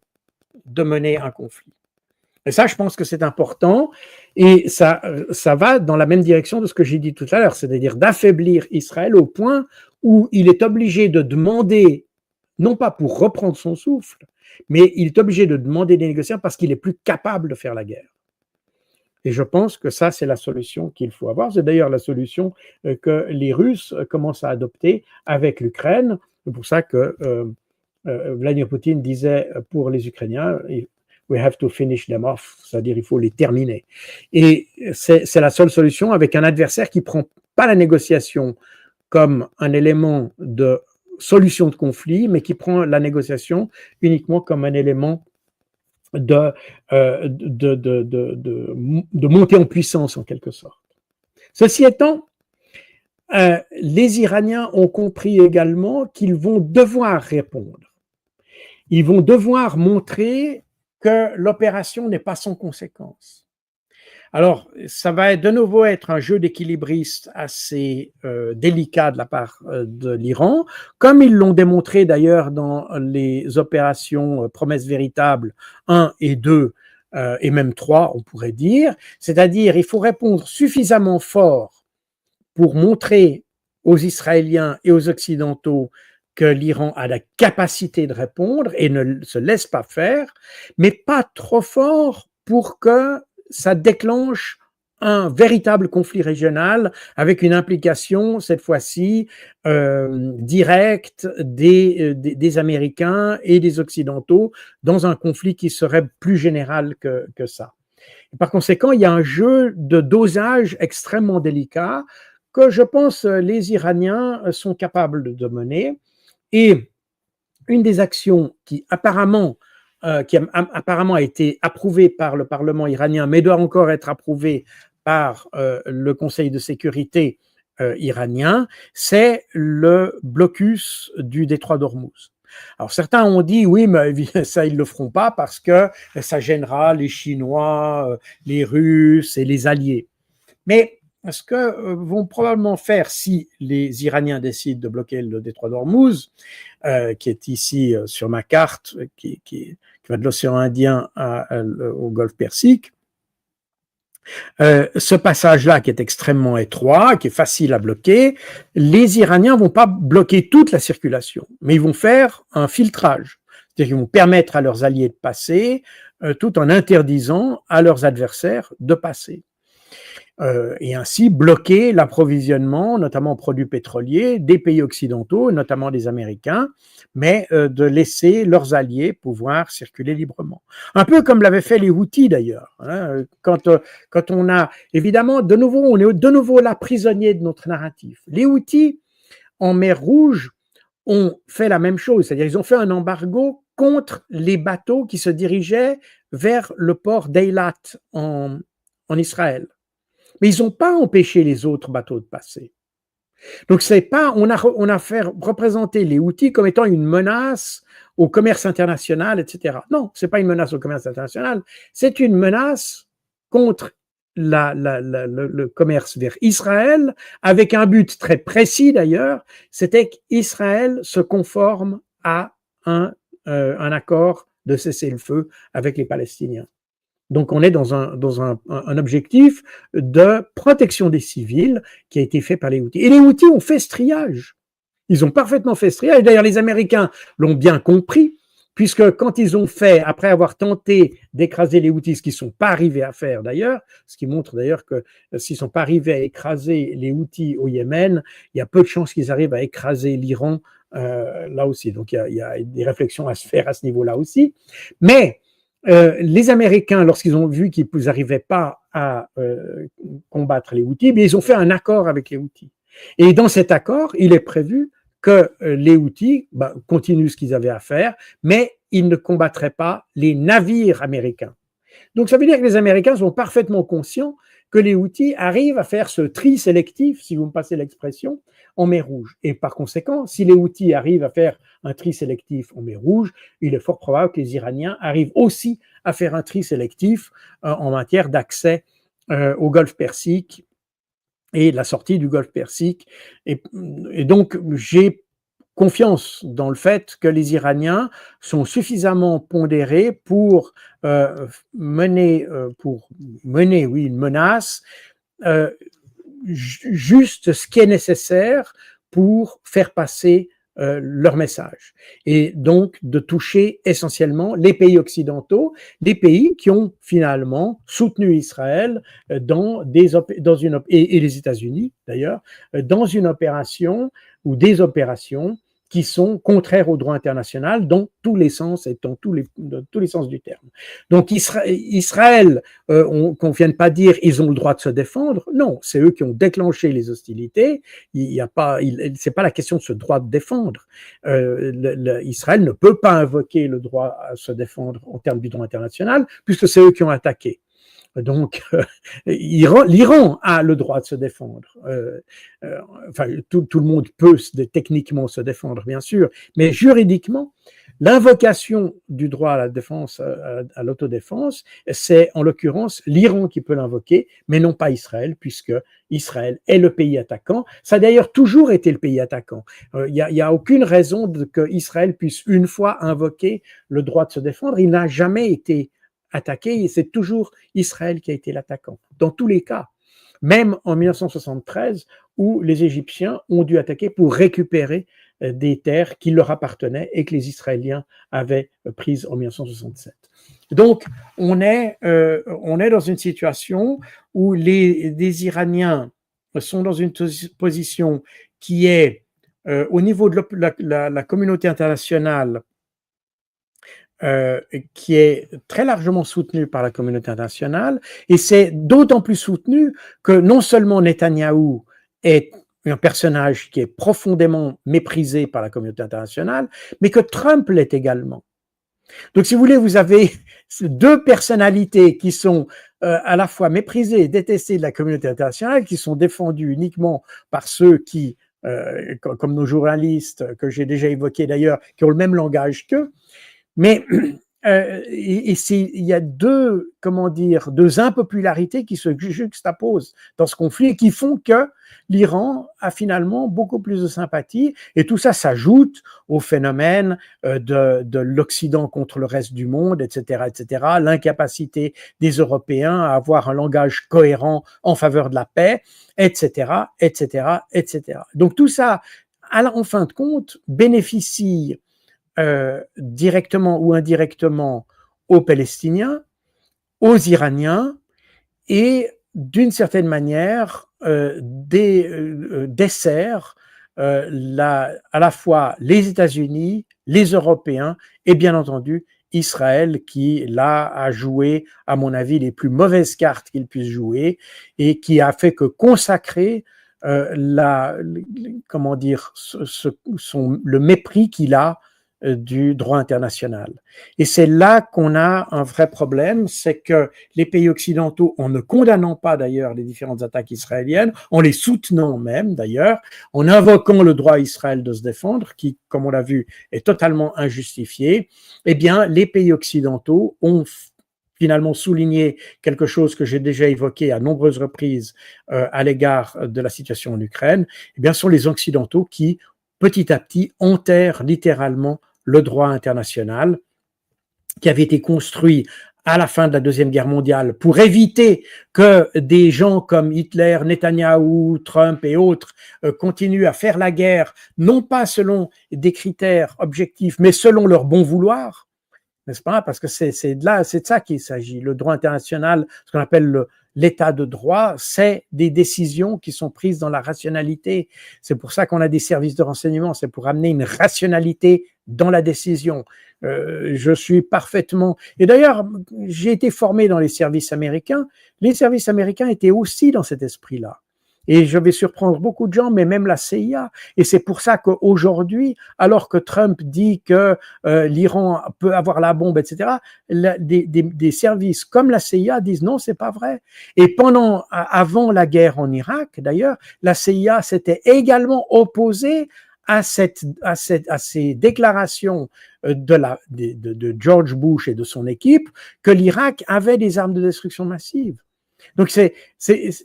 de mener un conflit. Et ça, je pense que c'est important, et ça va dans la même direction de ce que j'ai dit tout à l'heure, c'est-à-dire d'affaiblir Israël au point où il est obligé de demander, non pas pour reprendre son souffle, mais il est obligé de demander des négociations parce qu'il est plus capable de faire la guerre. Et je pense que ça, c'est la solution qu'il faut avoir. C'est d'ailleurs la solution que les Russes commencent à adopter avec l'Ukraine. C'est pour ça que Vladimir Poutine disait pour les Ukrainiens, we have to finish them off, c'est-à-dire il faut les terminer. Et c'est la seule solution avec un adversaire qui ne prend pas la négociation comme un élément de solution de conflit, mais qui prend la négociation uniquement comme un élément de montée en puissance en quelque sorte. Ceci étant, les Iraniens ont compris également qu'ils vont devoir répondre. Ils vont devoir montrer que l'opération n'est pas sans conséquences. Alors, ça va de nouveau être un jeu d'équilibriste assez délicat de la part de l'Iran, comme ils l'ont démontré d'ailleurs dans les opérations Promesse véritable 1 et 2, et même 3, on pourrait dire. C'est-à-dire, il faut répondre suffisamment fort pour montrer aux Israéliens et aux Occidentaux que l'Iran a la capacité de répondre et ne se laisse pas faire, mais pas trop fort pour que ça déclenche un véritable conflit régional avec une implication, cette fois-ci, directe des Américains et des Occidentaux dans un conflit qui serait plus général que ça. Et par conséquent, il y a un jeu de dosage extrêmement délicat que je pense les Iraniens sont capables de mener. Et une des actions qui apparemment a été approuvée par le Parlement iranien, mais doit encore être approuvée par le Conseil de sécurité iranien, c'est le blocus du détroit d'Ormuz. Alors certains ont dit oui, mais ça ils le feront pas parce que ça gênera les Chinois, les Russes et les alliés. Mais ce que vont probablement faire si les Iraniens décident de bloquer le détroit d'Ormuz, qui est ici sur ma carte, qui va de l'océan Indien au golfe Persique, ce passage-là qui est extrêmement étroit, qui est facile à bloquer, les Iraniens vont pas bloquer toute la circulation, mais ils vont faire un filtrage. C'est-à-dire qu'ils vont permettre à leurs alliés de passer, tout en interdisant à leurs adversaires de passer. Et ainsi bloquer l'approvisionnement, notamment en produits pétroliers, des pays occidentaux, notamment des Américains, mais de laisser leurs alliés pouvoir circuler librement. Un peu comme l'avaient fait les Houthis d'ailleurs. Hein, quand on a, évidemment, de nouveau, on est de nouveau là prisonnier de notre narratif. Les Houthis, en mer Rouge, ont fait la même chose, c'est-à-dire ils ont fait un embargo contre les bateaux qui se dirigeaient vers le port d'Eilat en Israël. Mais ils n'ont pas empêché les autres bateaux de passer. Donc c'est pas, on a fait représenter les Houthis comme étant une menace au commerce international, etc. Non, c'est pas une menace au commerce international, c'est une menace contre le commerce vers Israël, avec un but très précis d'ailleurs, c'était qu'Israël se conforme à un accord de cessez-le-feu avec les Palestiniens. Donc, on est dans un objectif de protection des civils qui a été fait par les Houthis. Et les Houthis ont fait ce triage. Ils ont parfaitement fait ce triage. D'ailleurs, les Américains l'ont bien compris, puisque quand ils ont fait, après avoir tenté d'écraser les Houthis, ce qu'ils ne sont pas arrivés à faire d'ailleurs, ce qui montre d'ailleurs que s'ils ne sont pas arrivés à écraser les Houthis au Yémen, il y a peu de chances qu'ils arrivent à écraser l'Iran là aussi. Donc, il y a des réflexions à se faire à ce niveau-là aussi. Mais les Américains, lorsqu'ils ont vu qu'ils n'arrivaient pas à combattre les Houthis, bien, ils ont fait un accord avec les Houthis. Et dans cet accord, il est prévu que les Houthis continuent ce qu'ils avaient à faire, mais ils ne combattraient pas les navires américains. Donc ça veut dire que les Américains sont parfaitement conscients que les Houthis arrivent à faire ce tri sélectif, si vous me passez l'expression, en mer Rouge. Et par conséquent, si les Houthis arrivent à faire un tri sélectif en mer Rouge, il est fort probable que les Iraniens arrivent aussi à faire un tri sélectif en matière d'accès au golfe Persique et la sortie du golfe Persique. Et donc, j'ai confiance dans le fait que les Iraniens sont suffisamment pondérés pour mener une menace juste ce qui est nécessaire pour faire passer leur message. Et donc de toucher essentiellement les pays occidentaux, des pays qui ont finalement soutenu Israël et les États-Unis d'ailleurs, dans une opération ou des opérations qui sont contraires au droit international dans tous les sens et dans tous les sens du terme. Donc Israël, qu'on ne vienne pas dire ils ont le droit de se défendre, non, c'est eux qui ont déclenché les hostilités, c'est pas la question de ce droit de défendre. Israël ne peut pas invoquer le droit à se défendre en termes du droit international puisque c'est eux qui ont attaqué. Donc, l'Iran a le droit de se défendre. Enfin, tout le monde peut techniquement se défendre, bien sûr, mais juridiquement, l'invocation du droit à la défense, à l'autodéfense, c'est en l'occurrence l'Iran qui peut l'invoquer, mais non pas Israël, puisque Israël est le pays attaquant. Ça a d'ailleurs toujours été le pays attaquant. Il n'y a aucune raison que Israël puisse une fois invoquer le droit de se défendre. Il n'a jamais été attaqué et c'est toujours Israël qui a été l'attaquant, dans tous les cas. Même en 1973, où les Égyptiens ont dû attaquer pour récupérer des terres qui leur appartenaient et que les Israéliens avaient prises en 1967. Donc, on est dans une situation où les Iraniens sont dans une position qui est, au niveau de la communauté internationale, qui est très largement soutenue par la communauté internationale, et c'est d'autant plus soutenu que non seulement Netanyahou est un personnage qui est profondément méprisé par la communauté internationale, mais que Trump l'est également. Donc, si vous voulez, vous avez deux personnalités qui sont à la fois méprisées et détestées de la communauté internationale, qui sont défendues uniquement par ceux qui, comme nos journalistes, que j'ai déjà évoqués d'ailleurs, qui ont le même langage qu'eux. Mais il y a deux impopularités qui se juxtaposent dans ce conflit et qui font que l'Iran a finalement beaucoup plus de sympathie. Et tout ça s'ajoute au phénomène de l'Occident contre le reste du monde, etc., etc., l'incapacité des Européens à avoir un langage cohérent en faveur de la paix, etc., etc., etc. Donc tout ça, en fin de compte, bénéficie directement ou indirectement aux Palestiniens, aux Iraniens et d'une certaine manière dessert à la fois les États-Unis, les Européens et bien entendu Israël qui là a joué à mon avis les plus mauvaises cartes qu'il puisse jouer et qui a fait que consacrer le mépris qu'il a du droit international. Et c'est là qu'on a un vrai problème, c'est que les pays occidentaux, en ne condamnant pas d'ailleurs les différentes attaques israéliennes, en les soutenant même d'ailleurs, en invoquant le droit à Israël de se défendre, qui, comme on l'a vu, est totalement injustifié, eh bien, les pays occidentaux ont finalement souligné quelque chose que j'ai déjà évoqué à nombreuses reprises à l'égard de la situation en Ukraine, eh bien, sont les Occidentaux qui petit à petit enterrent littéralement le droit international qui avait été construit à la fin de la Deuxième Guerre mondiale pour éviter que des gens comme Hitler, Netanyahou, Trump et autres continuent à faire la guerre, non pas selon des critères objectifs, mais selon leur bon vouloir, n'est-ce pas? Parce que c'est de ça qu'il s'agit. Le droit international, ce qu'on appelle l'état de droit, c'est des décisions qui sont prises dans la rationalité. C'est pour ça qu'on a des services de renseignement, c'est pour amener une rationalité dans la décision. Je suis parfaitement... Et d'ailleurs, j'ai été formé dans les services américains. Les services américains étaient aussi dans cet esprit-là. Et je vais surprendre beaucoup de gens, mais même la CIA. Et c'est pour ça qu'aujourd'hui, alors que Trump dit que l'Iran peut avoir la bombe, etc., des services comme la CIA disent non, c'est pas vrai. Et avant la guerre en Irak, d'ailleurs, la CIA s'était également opposée à ces déclarations de George Bush et de son équipe que l'Irak avait des armes de destruction massive. Donc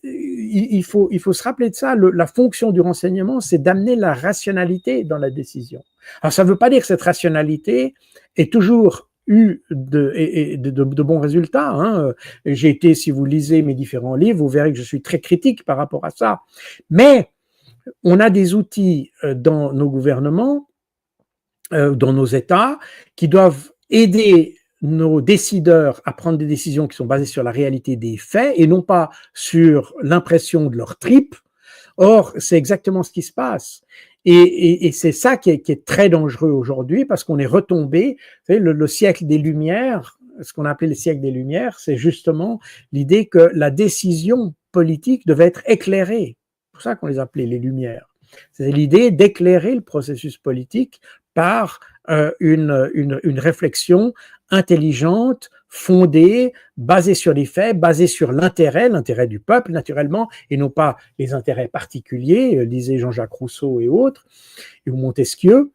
il faut se rappeler de ça. La fonction du renseignement, c'est d'amener la rationalité dans la décision. Alors ça ne veut pas dire que cette rationalité ait toujours eu de bons résultats. Hein. J'ai été, si vous lisez mes différents livres, vous verrez que je suis très critique par rapport à ça. Mais on a des outils dans nos gouvernements, dans nos États, qui doivent aider nos décideurs à prendre des décisions qui sont basées sur la réalité des faits et non pas sur l'impression de leur tripes. Or, c'est exactement ce qui se passe. Et c'est ça qui est très dangereux aujourd'hui parce qu'on est retombé, vous savez, le siècle des Lumières, ce qu'on a appelé le siècle des Lumières, c'est justement l'idée que la décision politique devait être éclairée. C'est pour ça qu'on les appelait les Lumières. C'est l'idée d'éclairer le processus politique par une réflexion intelligente, fondée, basée sur les faits, basée sur l'intérêt du peuple naturellement, et non pas les intérêts particuliers, lisez Jean-Jacques Rousseau et autres, ou Montesquieu.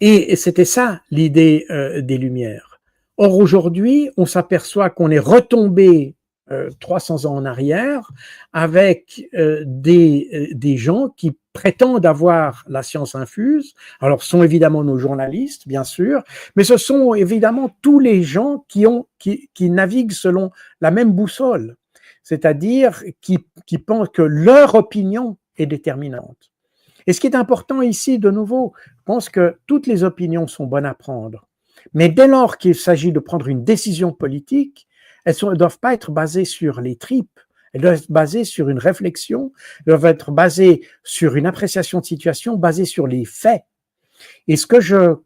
Et c'était ça l'idée des Lumières. Or aujourd'hui, on s'aperçoit qu'on est retombé 300 ans en arrière avec des gens qui prétendent avoir la science infuse. Alors, ce sont évidemment nos journalistes, bien sûr, mais ce sont évidemment tous les gens qui naviguent selon la même boussole, c'est-à-dire qui pensent que leur opinion est déterminante. Et ce qui est important ici, de nouveau, je pense que toutes les opinions sont bonnes à prendre. Mais dès lors qu'il s'agit de prendre une décision politique, elles ne doivent pas être basées sur les tripes. Elles doivent être basées sur une réflexion, elles doivent être basées sur une appréciation de situation, basée sur les faits. Et ce que je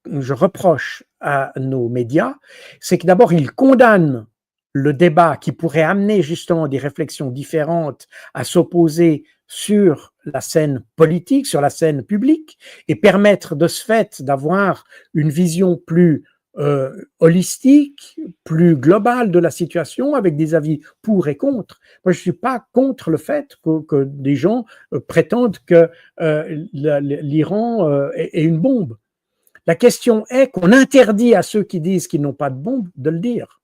reproche à nos médias, c'est que d'abord, ils condamnent le débat qui pourrait amener justement des réflexions différentes à s'opposer sur la scène politique, sur la scène publique, et permettre de ce fait d'avoir une vision plus holistique, plus globale de la situation, avec des avis pour et contre. Moi, je ne suis pas contre le fait que des gens prétendent que l'Iran est une bombe. La question est qu'on interdit à ceux qui disent qu'ils n'ont pas de bombe de le dire.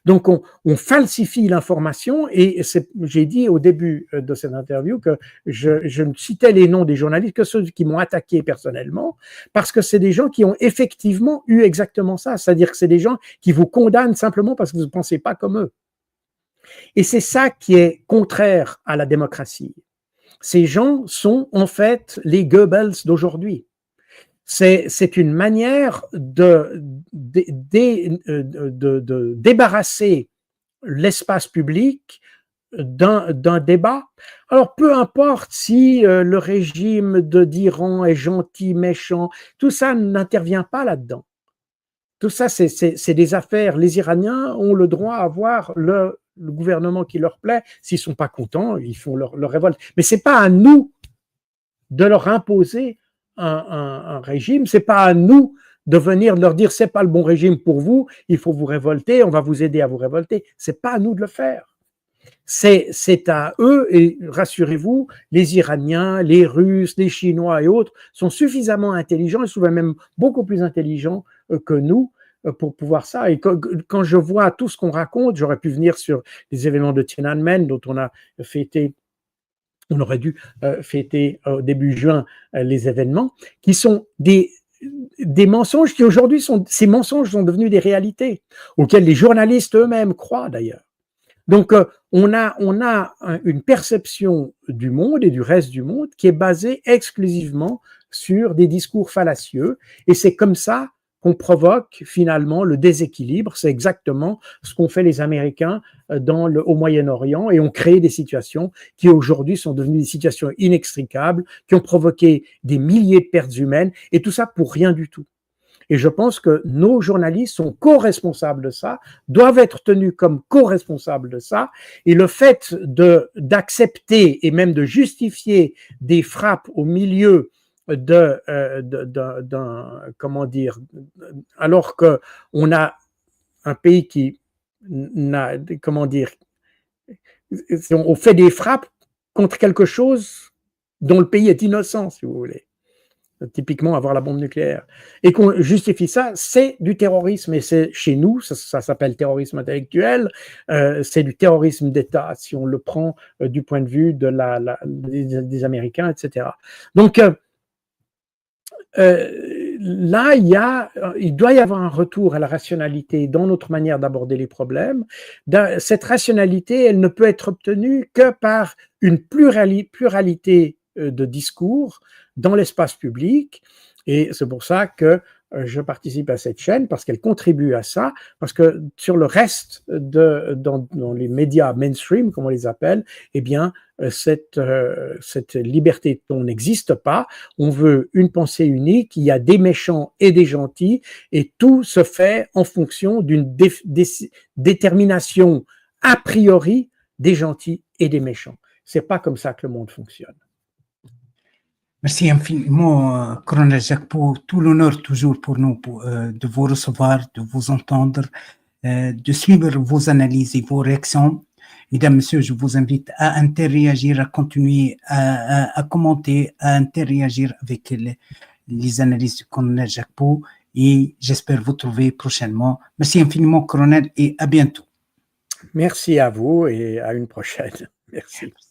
Donc, on falsifie l'information et j'ai dit au début de cette interview que je ne citais les noms des journalistes que ceux qui m'ont attaqué personnellement parce que c'est des gens qui ont effectivement eu exactement ça. C'est-à-dire que c'est des gens qui vous condamnent simplement parce que vous ne pensez pas comme eux. Et c'est ça qui est contraire à la démocratie. Ces gens sont en fait les Goebbels d'aujourd'hui. C'est une manière de débarrasser l'espace public d'un débat. Alors, peu importe si le régime d'Iran est gentil, méchant, tout ça n'intervient pas là-dedans. Tout ça, c'est des affaires. Les Iraniens ont le droit à avoir le gouvernement qui leur plaît. S'ils ne sont pas contents, ils font leur révolte. Mais ce n'est pas à nous de leur imposer un régime, c'est pas à nous de venir leur dire c'est pas le bon régime pour vous, il faut vous révolter, on va vous aider à vous révolter. C'est pas à nous de le faire. C'est à eux, et rassurez-vous, les Iraniens, les Russes, les Chinois et autres sont suffisamment intelligents, et souvent même beaucoup plus intelligents que nous pour pouvoir ça. Et quand je vois tout ce qu'on raconte, j'aurais pu venir sur les événements de Tiananmen dont on a fêté. On aurait dû fêter au début juin les événements, qui sont des mensonges qui aujourd'hui ces mensonges sont devenus des réalités, auxquelles les journalistes eux-mêmes croient d'ailleurs. Donc on a une perception du monde et du reste du monde qui est basée exclusivement sur des discours fallacieux, et c'est comme ça qu'on provoque finalement le déséquilibre. C'est exactement ce qu'ont fait les Américains au Moyen-Orient, et ont créé des situations qui aujourd'hui sont devenues des situations inextricables, qui ont provoqué des milliers de pertes humaines, et tout ça pour rien du tout. Et je pense que nos journalistes sont co-responsables de ça, doivent être tenus comme co-responsables de ça, et le fait d'accepter et même de justifier des frappes au milieu comment dire, alors que on a un pays qui n'a, comment dire, on fait des frappes contre quelque chose dont le pays est innocent, si vous voulez. Typiquement avoir la bombe nucléaire. Et qu'on justifie ça, c'est du terrorisme, et c'est chez nous, ça s'appelle terrorisme intellectuel, c'est du terrorisme d'État, si on le prend du point de vue des Américains, etc. Donc, là, il doit y avoir un retour à la rationalité dans notre manière d'aborder les problèmes. Cette rationalité, elle ne peut être obtenue que par une pluralité de discours dans l'espace public, et c'est pour ça que je participe à cette chaîne, parce qu'elle contribue à ça, parce que sur le reste dans les médias mainstream, comme on les appelle, eh bien, cette liberté de ton n'existe pas. On veut une pensée unique, il y a des méchants et des gentils, et tout se fait en fonction d'une détermination a priori des gentils et des méchants. C'est pas comme ça que le monde fonctionne. Merci infiniment, Colonel Jacques, tout l'honneur toujours pour nous de vous recevoir, de vous entendre, de suivre vos analyses et vos réactions. Mesdames, Messieurs, je vous invite à interréagir, à continuer à commenter, à interréagir avec les analyses du colonel Jacques et j'espère vous trouver prochainement. Merci infiniment, colonel, et à bientôt. Merci à vous et à une prochaine. Merci.